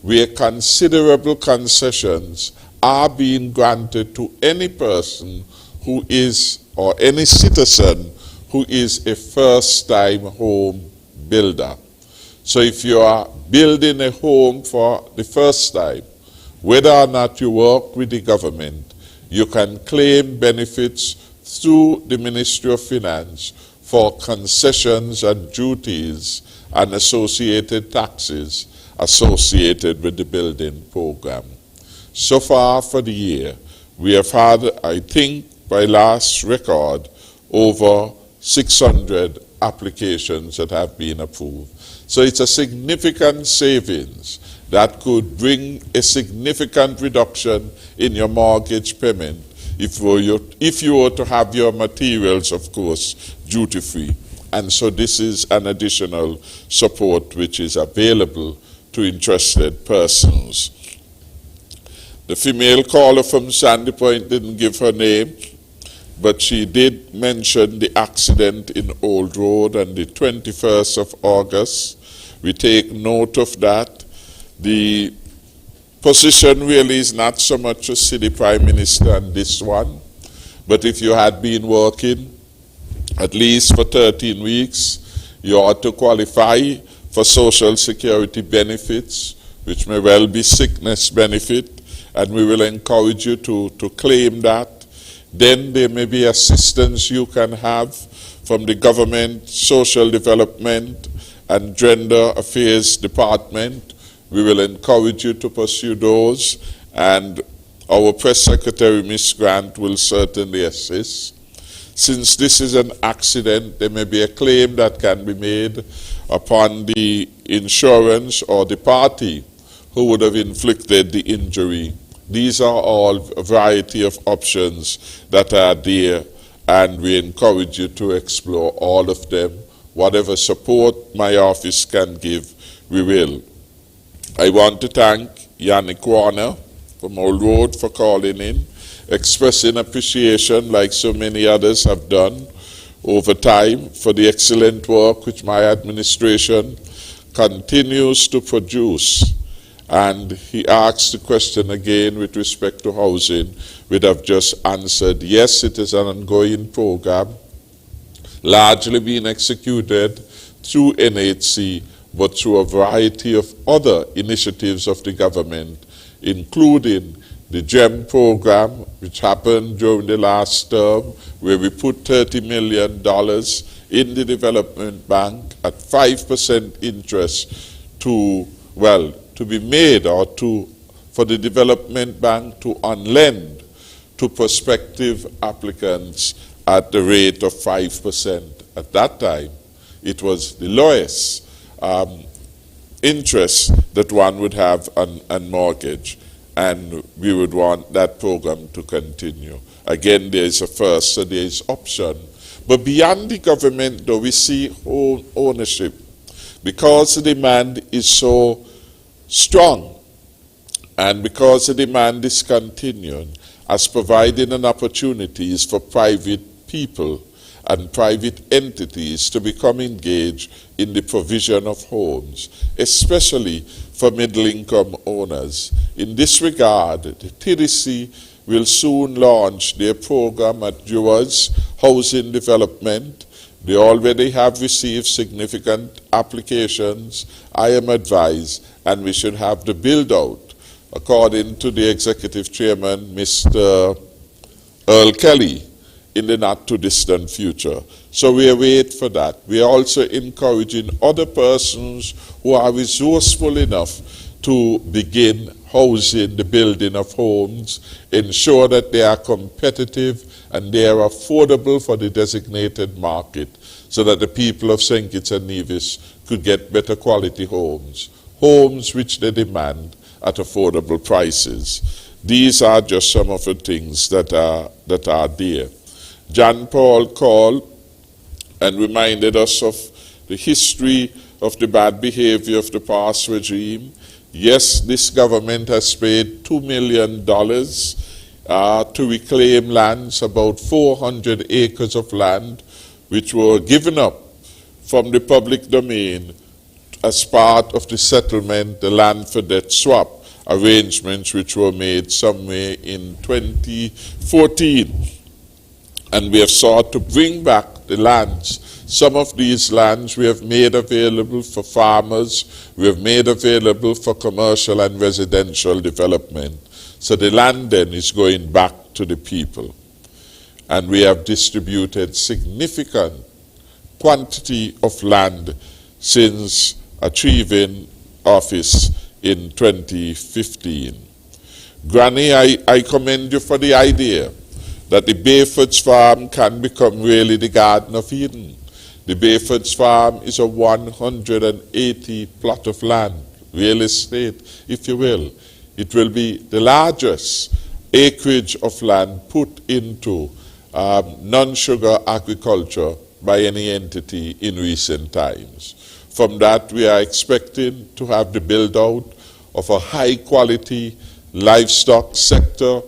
O: where considerable concessions are being granted to any person who is, or any citizen who is a first-time home builder. So if you are building a home for the first time, whether or not you work with the government, you can claim benefits through the Ministry of Finance for concessions and duties and associated taxes associated with the building program. So far for the year, we have had, I think, by last record, over 600 applications that have been approved. So it's a significant savings that could bring a significant reduction in your mortgage payment if you were to have your materials, of course, duty-free. And so this is an additional support which is available to interested persons. The female caller from Sandy Point didn't give her name, but she did mention the accident in Old Road on the 21st of August. We take note of that. The position really is not so much to see the Prime Minister on this one, but if you had been working at least for 13 weeks, you ought to qualify for Social Security benefits, which may well be sickness benefit, and we will encourage you to claim that. Then there may be assistance you can have from the Government Social Development and Gender Affairs Department. We will encourage you to pursue those, and our Press Secretary, Ms. Grant, will certainly assist. Since this is an accident, there may be a claim that can be made upon the insurance or the party who would have inflicted the injury. These are all a variety of options that are there, and we encourage you to explore all of them. Whatever support my office can give, we will. I want to thank Yannick Warner from Old Road for calling in, expressing appreciation like so many others have done over time for the excellent work which my administration continues to produce. And he asked the question again with respect to housing, which I've just answered. Yes, it is an ongoing program, largely being executed through NHC, but through a variety of other initiatives of the government, including the GEM program, which happened during the last term, where we put $30 million in the Development Bank at 5% interest to be made, or for the Development Bank to unlend to prospective applicants at the rate of 5%. At that time, it was the lowest interest that one would have on mortgage, and we would want that program to continue. Again, there is a first, so there is option. But beyond the government, though, we see ownership. Because the demand is so strong, and because the demand is continuing, as providing an opportunities for private people and private entities to become engaged in the provision of homes, especially for middle-income owners. In this regard, the TDC will soon launch their program at Dewars Housing Development. They already have received significant applications, I am advised, and we should have the build-out, according to the Executive Chairman, Mr. Earl Kelly, in the not-too-distant future. So we await for that. We are also encouraging other persons who are resourceful enough to begin housing, the building of homes, ensure that they are competitive and they are affordable for the designated market, so that the people of St. Kitts and Nevis could get better quality homes, homes which they demand at affordable prices. These are just some of the things that are there. John Paul called and reminded us of the history of the bad behavior of the past regime. Yes, this government has paid $2 million to reclaim lands, about 400 acres of land, which were given up from the public domain as part of the settlement, the land for debt swap arrangements which were made somewhere in 2014. And we have sought to bring back the lands. Some of these lands we have made available for farmers, we have made available for commercial and residential development. So the land then is going back to the people. And we have distributed significant quantity of land since achieving office in 2015. Granny, I commend you for the idea that the Bayfords Farm can become really the Garden of Eden. The Bayfords Farm is a 180 plot of land, real estate, if you will. It will be the largest acreage of land put into non-sugar agriculture by any entity in recent times. From that, we are expecting to have the build-out of a high-quality livestock sector,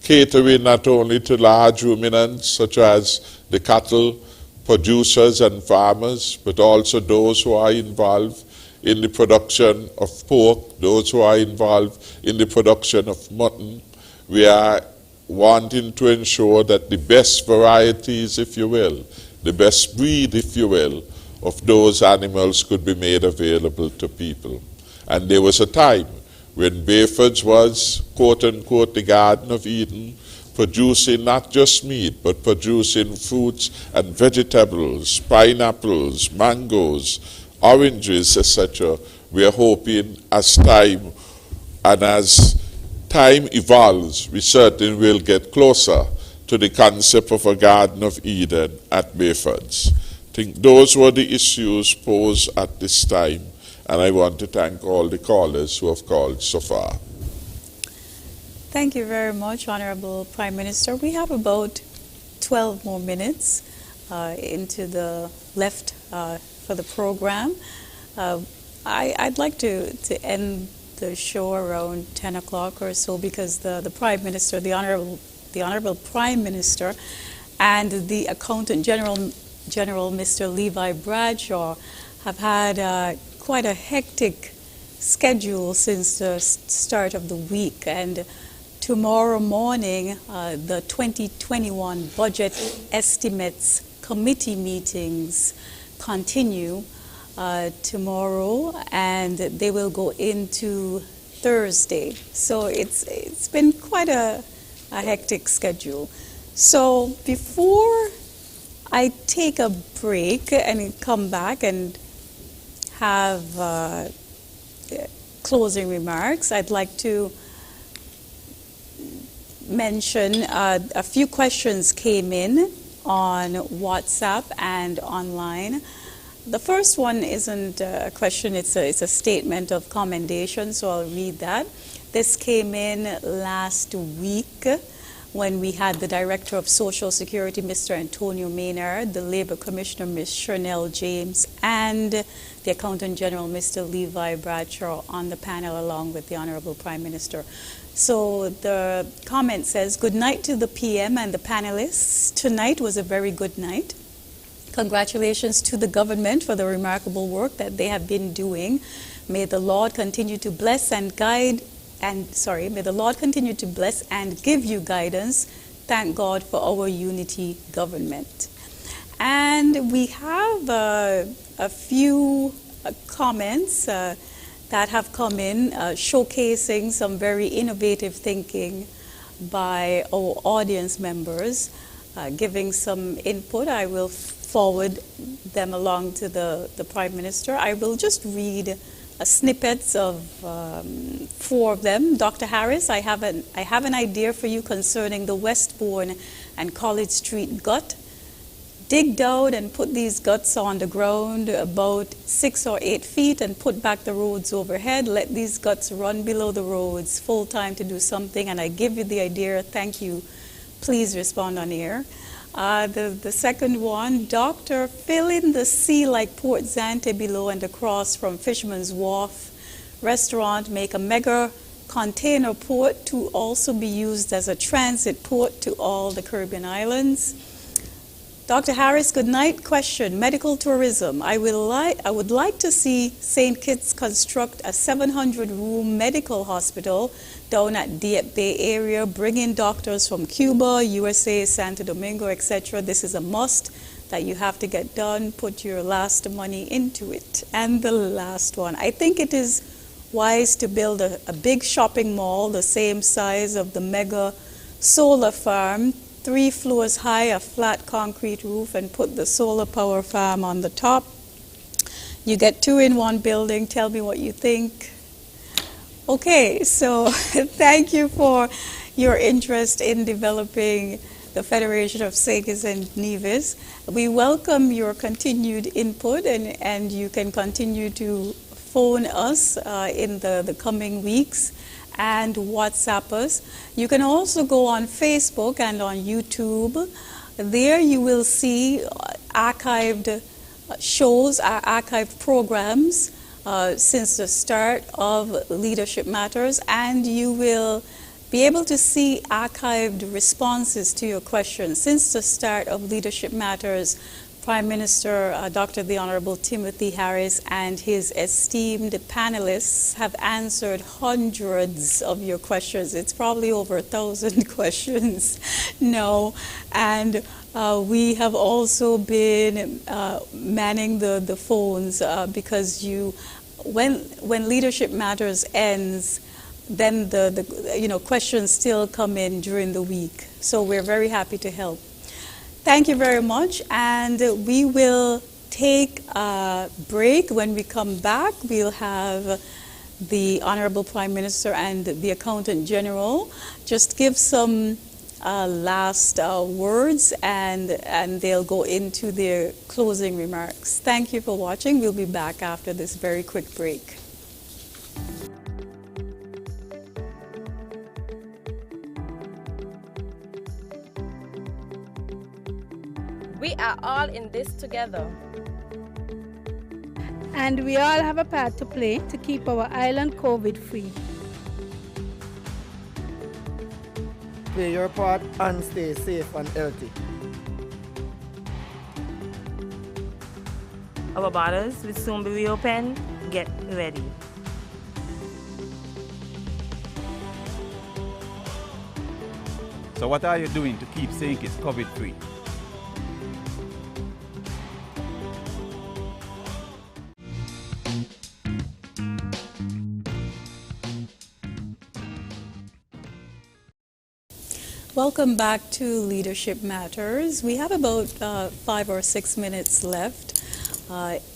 O: catering not only to large ruminants such as the cattle producers and farmers, but also those who are involved in the production of pork, those who are involved in the production of mutton. We are wanting to ensure that the best varieties, if you will, the best breed, if you will, of those animals could be made available to people. And there was a time when Bayfords was, quote-unquote, the Garden of Eden, producing not just meat, but producing fruits and vegetables, pineapples, mangoes, oranges, etc. We are hoping as time evolves, we certainly will get closer to the concept of a Garden of Eden at Bayfords. I think those were the issues posed at this time, and I want to thank all the callers who have called so far.
A: Thank you very much, Honorable Prime Minister. We have about 12 more minutes into the left for the program. I'd like to end the show around 10 o'clock or so, because the Prime Minister, the Honorable Prime Minister, and the Accountant General, Mr. Levi Bradshaw, have had quite a hectic schedule since the start of the week. And tomorrow morning, the 2021 Budget Estimates Committee meetings continue tomorrow, and they will go into Thursday. So it's been quite a hectic schedule. So before I take a break and come back and have closing remarks, I'd like to mention a few questions came in on WhatsApp and online. The first one isn't a question, it's a statement of commendation, so I'll read that. This came in last week when we had the Director of Social Security, Mr. Antonio Maynard, the Labor Commissioner, Ms. Chanel James, and the Accountant General, Mr. Levi Bradshaw, on the panel along with the Honorable Prime Minister. So the comment says, "Good night to the PM and the panelists. Tonight was a very good night. Congratulations to the government for the remarkable work that they have been doing. May the Lord continue to bless and guide, may the Lord continue to bless and give you guidance. Thank God for our unity government." And we have a few comments that have come in showcasing some very innovative thinking by our audience members, giving some input. I will forward them along to the Prime Minister. I will just read snippets of 4 of them. Dr. Harris, I have an idea for you concerning the Westbourne and College Street gut. Dig down and put these guts on the ground about 6 or 8 feet and put back the roads overhead. Let these guts run below the roads full time to do something, and I give you the idea. Thank you. Please respond on air. The second one, Doctor, fill in the sea like Port Zante below and across from Fisherman's Wharf restaurant. Make a mega container port to also be used as a transit port to all the Caribbean islands. Dr. Harris, good night. Question, medical tourism. I would like to see St. Kitts construct a 700-room medical hospital down at Dieppe Bay area, bring in doctors from Cuba, USA, Santo Domingo, etc. This is a must that you have to get done. Put your last money into it. And the last one, I think it is wise to build a big shopping mall the same size of the mega solar farm, 3 floors high, a flat concrete roof, and put the solar power farm on the top. You get 2 in one building. Tell me what you think. Okay, so thank you for your interest in developing the Federation of St. Kitts and Nevis. We welcome your continued input, and you can continue to phone us in the coming weeks and WhatsApp us. You can also go on Facebook and on YouTube. There you will see archived shows, archived programs since the start of Leadership Matters, and you will be able to see archived responses to your questions. Since the start of Leadership Matters, Prime Minister Dr. the Honorable Timothy Harris and his esteemed panelists have answered hundreds of your questions. It's probably over 1,000 questions now. And we have also been manning the phones because when Leadership Matters ends, then the questions still come in during the week. So we're very happy to help. Thank you very much, and we will take a break. When we come back, we'll have the Honorable Prime Minister and the Accountant General just give some last words, and they'll go into their closing remarks. Thank you for watching. We'll be back after this very quick break.
H: We are all in this together.
J: And we all have a part to play to keep our island COVID-free.
K: Play your part and stay safe and healthy.
L: Our borders will soon be reopened. Get ready.
M: So what are you doing to keep St. Kitts COVID-free?
A: Welcome back to Leadership Matters. We have about 5 or 6 minutes left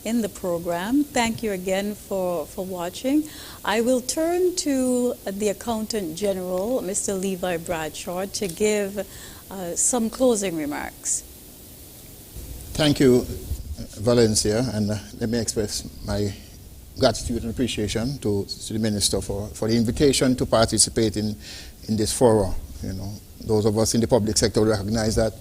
A: in the program. Thank you again for watching. I will turn to the Accountant General, Mr. Levi Bradshaw, to give some closing remarks.
G: Thank you, Valencia, and let me express my gratitude and appreciation to the Minister for the invitation to participate in this forum. Those of us in the public sector recognize that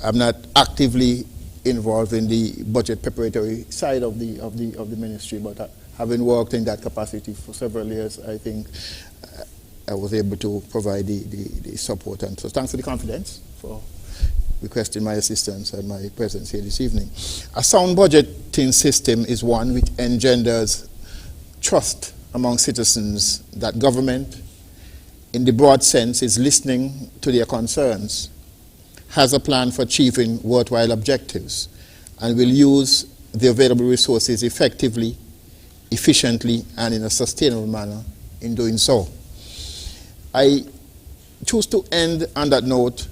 G: I'm not actively involved in the budget preparatory side of the ministry, but having worked in that capacity for several years, I think I was able to provide the support. And so thanks for the confidence for requesting my assistance and my presence here this evening. A sound budgeting system is one which engenders trust among citizens that government, in the broad sense, is listening to their concerns, has a plan for achieving worthwhile objectives, and will use the available resources effectively, efficiently, and in a sustainable manner in doing so. I choose to end on that note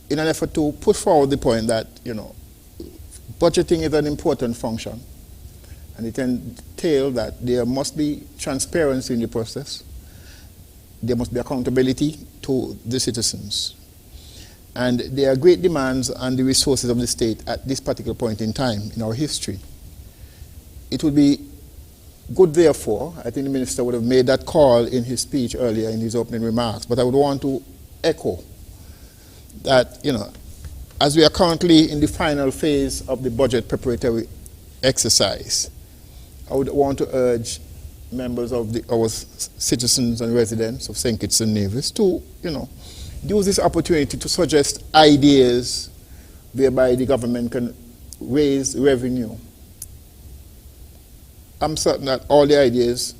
G: in an effort to put forward the point that, budgeting is an important function, and it entails that there must be transparency in the process. There must be accountability to the citizens. And there are great demands on the resources of the state at this particular point in time in our history. It would be good, therefore, I think the Minister would have made that call in his speech earlier in his opening remarks, but I would want to echo that, as we are currently in the final phase of the budget preparatory exercise, I would want to urge members of our citizens and residents of St. Kitts and Nevis to, use this opportunity to suggest ideas whereby the government can raise revenue. I'm certain that all the ideas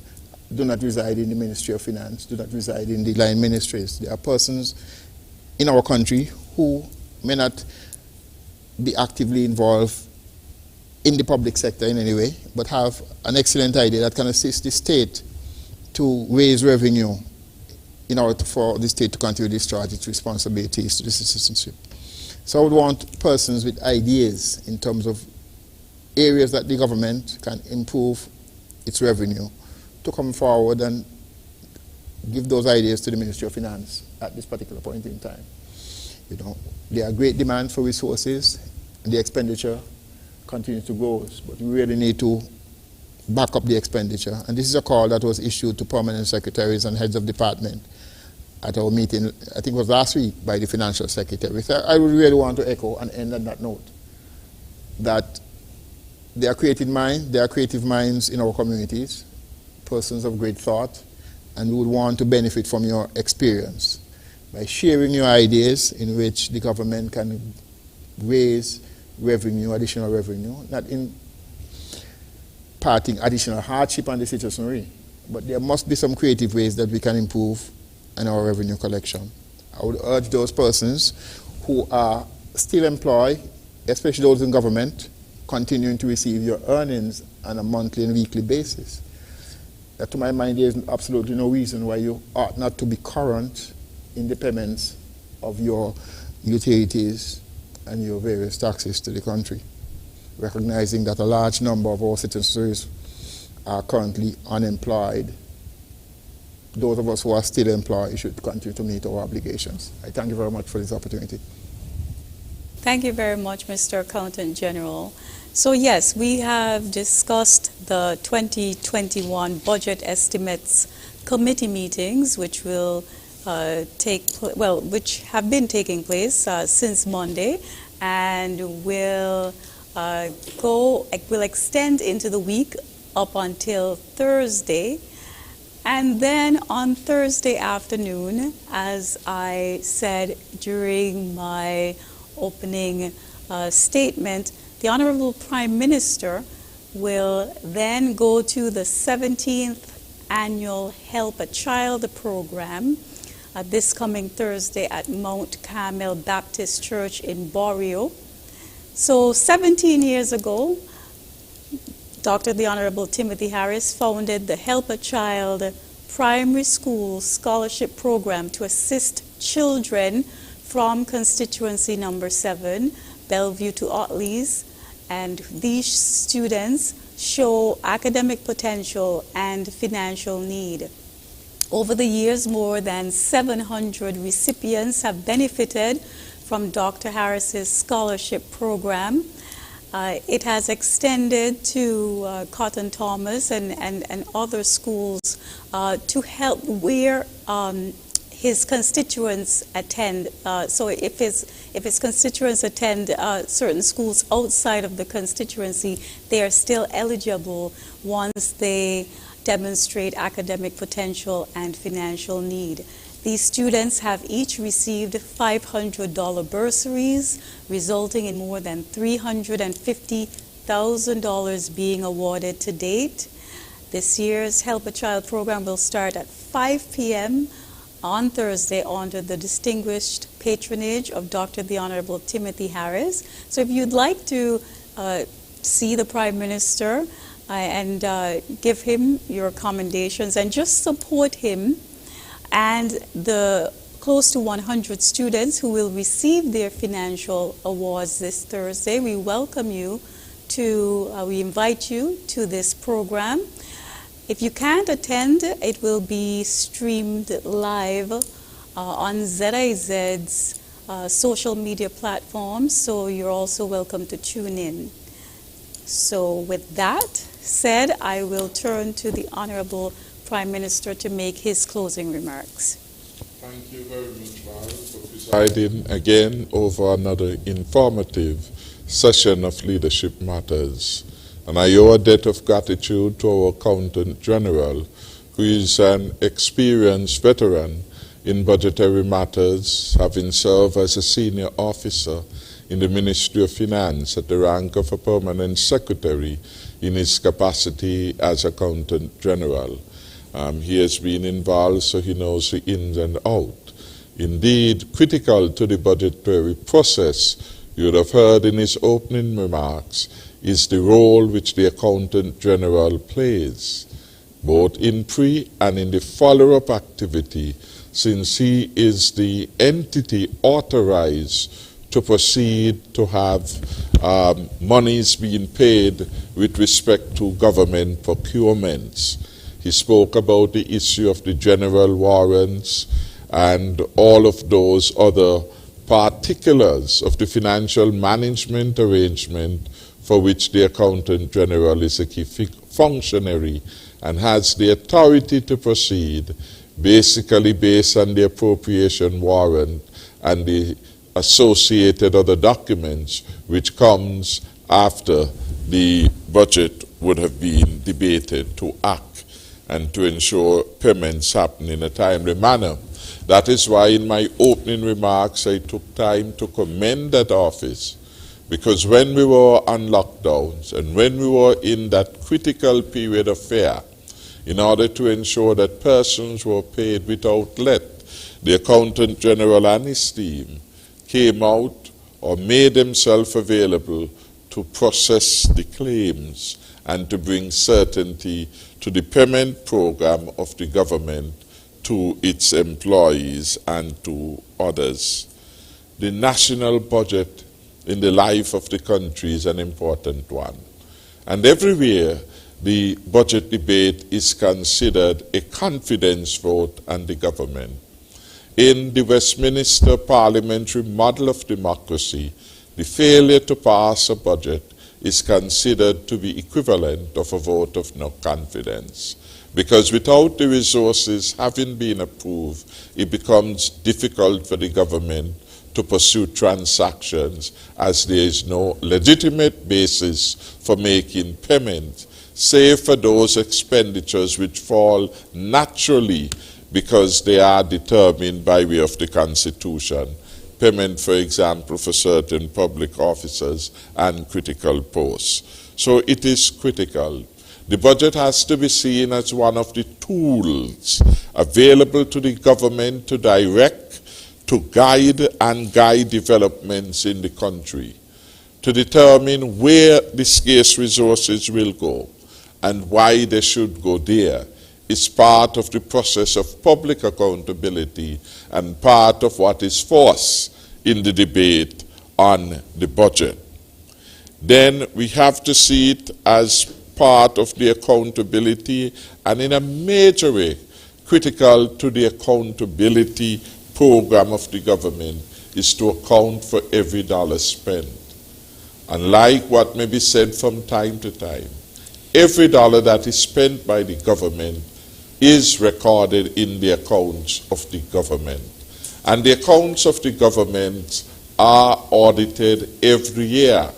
G: do not reside in the Ministry of Finance, do not reside in the line ministries. There are persons in our country who may not be actively involved in the public sector in any way, but have an excellent idea that can assist the state to raise revenue in order for the state to continue to discharge its responsibilities to the citizenship. So I would want persons with ideas in terms of areas that the government can improve its revenue to come forward and give those ideas to the Ministry of Finance at this particular point in time. You know, there are great demands for resources, and the expenditure continues to grow, but we really need to back up the expenditure. And this is a call that was issued to permanent secretaries and heads of department at our meeting, I think it was last week, by the financial secretary. So I would really want to echo and end on that note, that there are creative minds in our communities, persons of great thought, and we would want to benefit from your experience by sharing your ideas in which the government can raise revenue, additional revenue, not imparting additional hardship on the citizenry, but there must be some creative ways that we can improve in our revenue collection. I would urge those persons who are still employed, especially those in government, continuing to receive your earnings on a monthly and weekly basis. That, to my mind, there is absolutely no reason why you ought not to be current in the payments of your utilities and your various taxes to the country, recognizing that a large number of our citizens are currently unemployed. Those of us who are still employed should continue to meet our obligations. I thank you very much for this opportunity.
A: Thank you very much, Mr. Accountant General. So yes, we have discussed the 2021 budget estimates committee meetings, which will which have been taking place since Monday, and will extend into the week up until Thursday. And then on Thursday afternoon, as I said during my opening statement, the Honorable Prime Minister will then go to the 17th annual Help a Child program this coming Thursday at Mount Carmel Baptist Church in Borio. So 17 years ago, Dr. the Honorable Timothy Harris founded the Help a Child Primary School Scholarship Program to assist children from constituency number 7, Bellevue to Otley's, and these students show academic potential and financial need. Over the years, more than 700 recipients have benefited from Dr. Harris's scholarship program. It has extended to Cotton Thomas and other schools to help where his constituents attend. So if his constituents attend certain schools outside of the constituency, they are still eligible once they demonstrate academic potential and financial need. These students have each received $500 bursaries, resulting in more than $350,000 being awarded to date. This year's Help a Child program will start at 5 p.m. on Thursday under the distinguished patronage of Dr. the Honorable Timothy Harris. So if you'd like to see the Prime Minister and give him your commendations and just support him and the close to 100 students who will receive their financial awards this Thursday, we welcome you to, we invite you to this program. If you can't attend, it will be streamed live on ZIZ's social media platforms, so you're also welcome to tune in. So with that said, I will turn to the Honorable Prime Minister to make his closing remarks.
O: Thank you very much, Val, for presiding again over another informative session of Leadership Matters. And I owe a debt of gratitude to our Accountant General, who is an experienced veteran in budgetary matters, having served as a senior officer in the Ministry of Finance at the rank of a permanent secretary in his capacity as Accountant General. He has been involved, so he knows the ins and outs. Indeed, critical to the budgetary process, you would have heard in his opening remarks, is the role which the Accountant General plays, both in pre and in the follow-up activity, since he is the entity authorized to proceed to have monies being paid with respect to government procurements. He spoke about the issue of the general warrants and all of those other particulars of the financial management arrangement for which the Accountant General is a key functionary and has the authority to proceed basically based on the appropriation warrant and the associated other documents which comes after the budget would have been debated, to act and to ensure payments happen in a timely manner. That is why in my opening remarks I took time to commend that office, because when we were on lockdowns and when we were in that critical period of fear, in order to ensure that persons were paid without let, the Accountant General and his team came out or made themselves available to process the claims and to bring certainty to the payment program of the government to its employees and to others. The national budget in the life of the country is an important one. And everywhere the budget debate is considered a confidence vote on the government. In the Westminster parliamentary model of democracy, the failure to pass a budget is considered to be equivalent of a vote of no confidence. Because without the resources having been approved, it becomes difficult for the government to pursue transactions, as there is no legitimate basis for making payments, save for those expenditures which fall naturally because they are determined by way of the Constitution. Payment, for example, for certain public officers and critical posts. So it is critical. The budget has to be seen as one of the tools available to the government to direct, to guide and guide developments in the country, to determine where the scarce resources will go and why they should go there. Is part of the process of public accountability and part of what is forced in the debate on the budget. Then we have to see it as part of the accountability, and in a major way critical to the accountability program of the government is to account for every dollar spent. Unlike what may be said from time to time, every dollar that is spent by the government is recorded in the accounts of the government. And the accounts of the government are audited every year.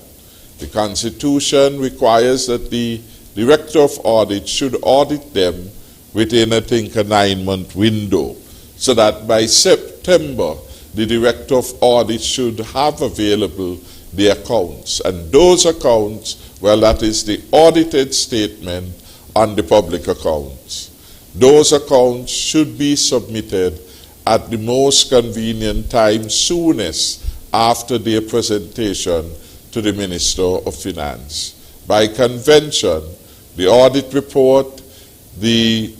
O: The Constitution requires that the Director of Audit should audit them within, I think, a 9-month window, so that by September, the Director of Audit should have available the accounts. And those accounts, well, that is the audited statement on the public accounts. Those accounts should be submitted at the most convenient time, soonest after their presentation to the Minister of Finance. By convention, the audit report, the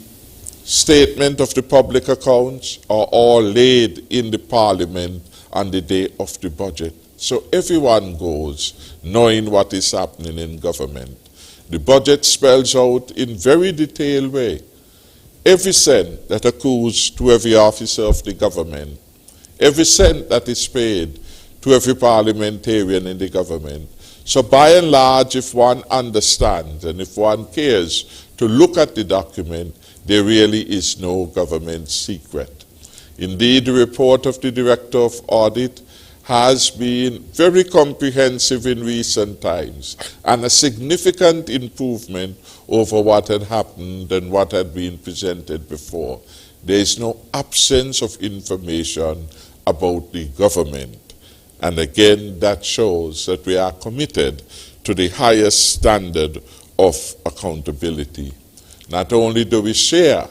O: statement of the public accounts are all laid in the Parliament on the day of the budget. So everyone goes knowing what is happening in government. The budget spells out in very detailed way every cent that accrues to every officer of the government, every cent that is paid to every parliamentarian in the government. So by and large, if one understands and if one cares to look at the document, there really is no government secret. Indeed, the report of the Director of Audit has been very comprehensive in recent times and a significant improvement over what had happened and what had been presented before. There is no absence of information about the government. And again, that shows that we are committed to the highest standard of accountability. Not only do we share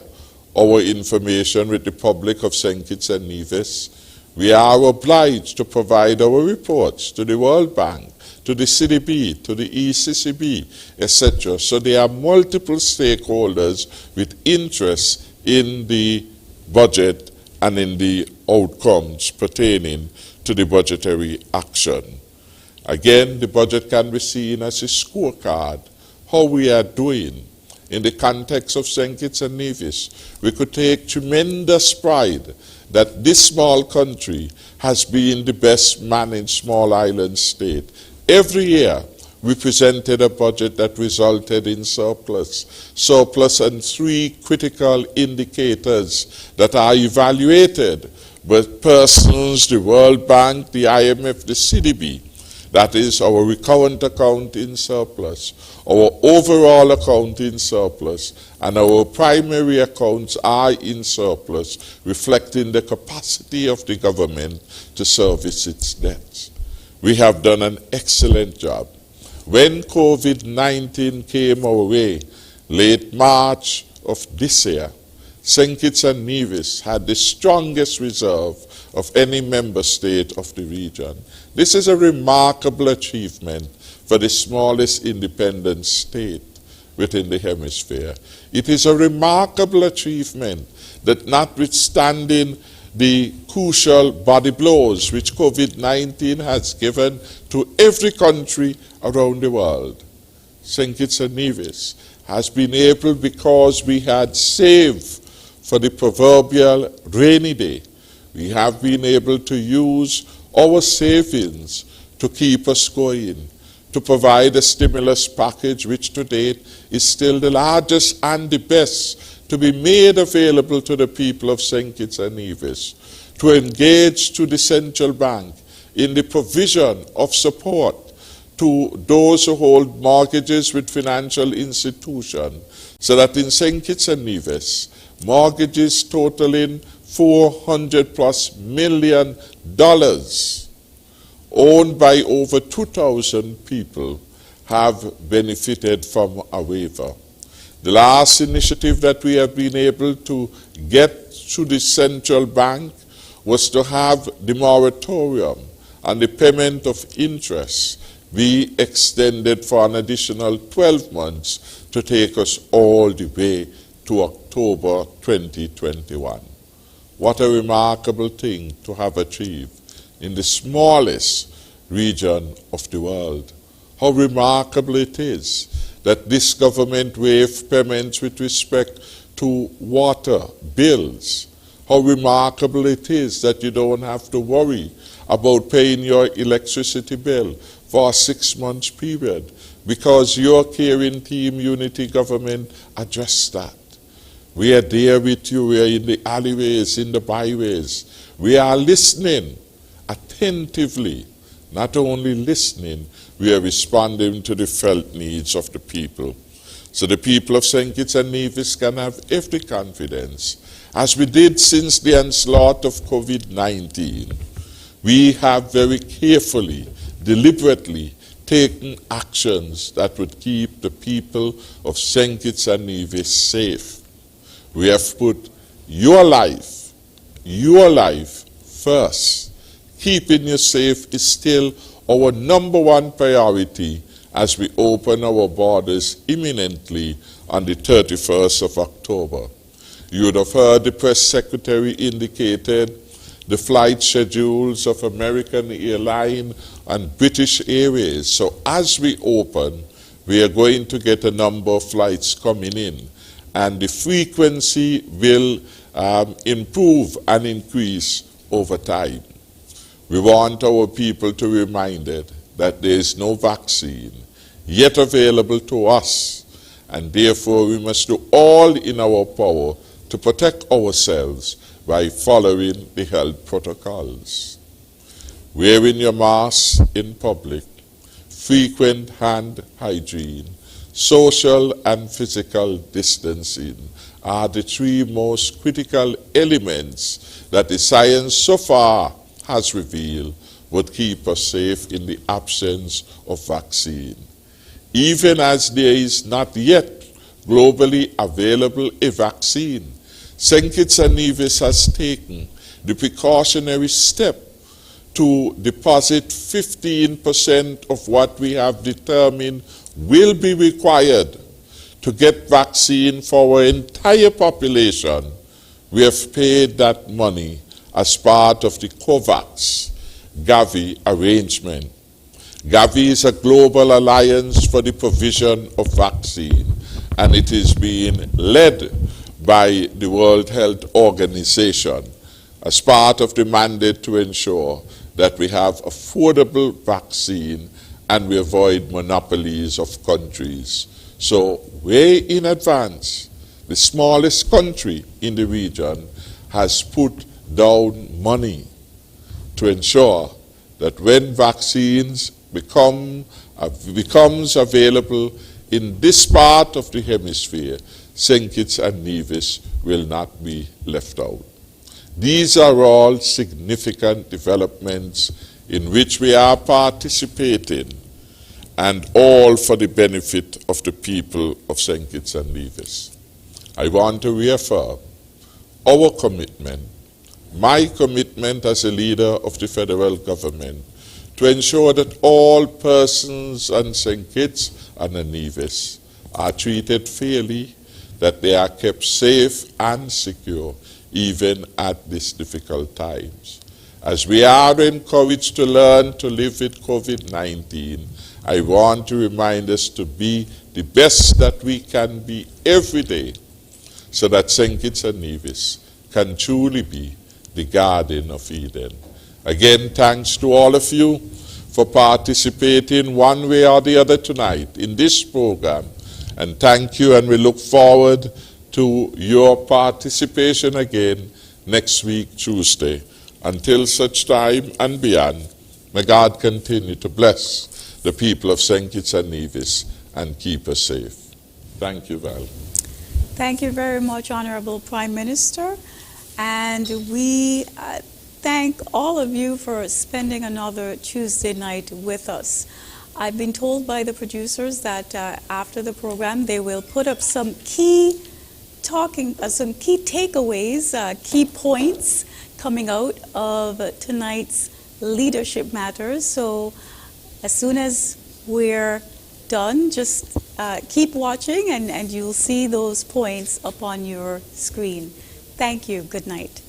O: our information with the public of St. Kitts and Nevis, we are obliged to provide our reports to the World Bank, to the CDB, to the ECCB, etc. So there are multiple stakeholders with interest in the budget and in the outcomes pertaining to the budgetary action. Again, the budget can be seen as a scorecard, how we are doing. In the context of St. Kitts and Nevis, we could take tremendous pride that this small country has been the best managed small island state. Every year, we presented a budget that resulted in surplus and 3 critical indicators that are evaluated by persons, the World Bank, the IMF, the CDB. That is our recurrent account in surplus, our overall account in surplus, and our primary accounts are in surplus, reflecting the capacity of the government to service its debts. We have done an excellent job. When COVID-19 came our way, late March of this year, St. Kitts and Nevis had the strongest reserve of any member state of the region. This is a remarkable achievement for the smallest independent state within the hemisphere. It is a remarkable achievement that notwithstanding the crucial body blows which COVID-19 has given to every country around the world, St. Kitts and Nevis has been able, because we had saved for the proverbial rainy day, we have been able to use our savings to keep us going, to provide a stimulus package which to date is still the largest and the best to be made available to the people of St. Kitts and Nevis, to engage to the central bank in the provision of support to those who hold mortgages with financial institutions, so that in St. Kitts and Nevis, mortgages totaling $400+ million owned by over 2,000 people have benefited from a waiver. The last initiative that we have been able to get to the central bank was to have the moratorium and the payment of interest be extended for an additional 12 months to take us all the way to October 2021. What a remarkable thing to have achieved in the smallest region of the world. How remarkable it is that this government waived payments with respect to water bills. How remarkable it is that you don't have to worry about paying your electricity bill for a 6-month period, because your caring team, Unity Government, addressed that. We are there with you. We are in the alleyways, in the byways. We are listening attentively. Not only listening, we are responding to the felt needs of the people. So the people of St. Kitts and Nevis can have every confidence. As we did since the onslaught of COVID-19, we have very carefully, deliberately taken actions that would keep the people of St. Kitts and Nevis safe. We have put your life first. Keeping you safe is still our #1 priority as we open our borders imminently on the 31st of October. You would have heard the press secretary indicated the flight schedules of American Airlines and British Airways. So as we open, we are going to get a number of flights coming in, and the frequency will improve and increase over time. We want our people to be reminded that there is no vaccine yet available to us, and therefore we must do all in our power to protect ourselves by following the health protocols. Wearing your mask in public, frequent hand hygiene, social and physical distancing, are the three most critical elements that the science so far has revealed would keep us safe in the absence of vaccine. Even as there is not yet globally available a vaccine, St. Kitts and Nevis has taken the precautionary step to deposit 15% of what we have determined will be required to get vaccine for our entire population. We have paid that money as part of the COVAX Gavi arrangement. Gavi is a global alliance for the provision of vaccine, and it is being led by the World Health Organization as part of the mandate to ensure that we have affordable vaccine and we avoid monopolies of countries. So way in advance, the smallest country in the region has put down money to ensure that when vaccines becomes available in this part of the hemisphere, St. Kitts and Nevis will not be left out. These are all significant developments in which we are participating, and all for the benefit of the people of St. Kitts and Nevis. I want to reaffirm our commitment, my commitment as a leader of the federal government, to ensure that all persons on St. Kitts and Nevis are treated fairly, that they are kept safe and secure, even at these difficult times. As we are encouraged to learn to live with COVID-19, I want to remind us to be the best that we can be every day, so that St. Kitts and Nevis can truly be the Garden of Eden. Again, thanks to all of you for participating one way or the other tonight in this program. And thank you, and we look forward to your participation again next week, Tuesday. Until such time and beyond, may God continue to bless the people of St. Kitts and Nevis and keep us safe. Thank you, Val.
A: Thank you very much, Honorable Prime Minister. And we thank all of you for spending another Tuesday night with us. I've been told by the producers that after the program, they will put up some key takeaways, key points coming out of tonight's leadership matters. So as soon as we're done, just keep watching and you'll see those points up on your screen. Thank you. Good night.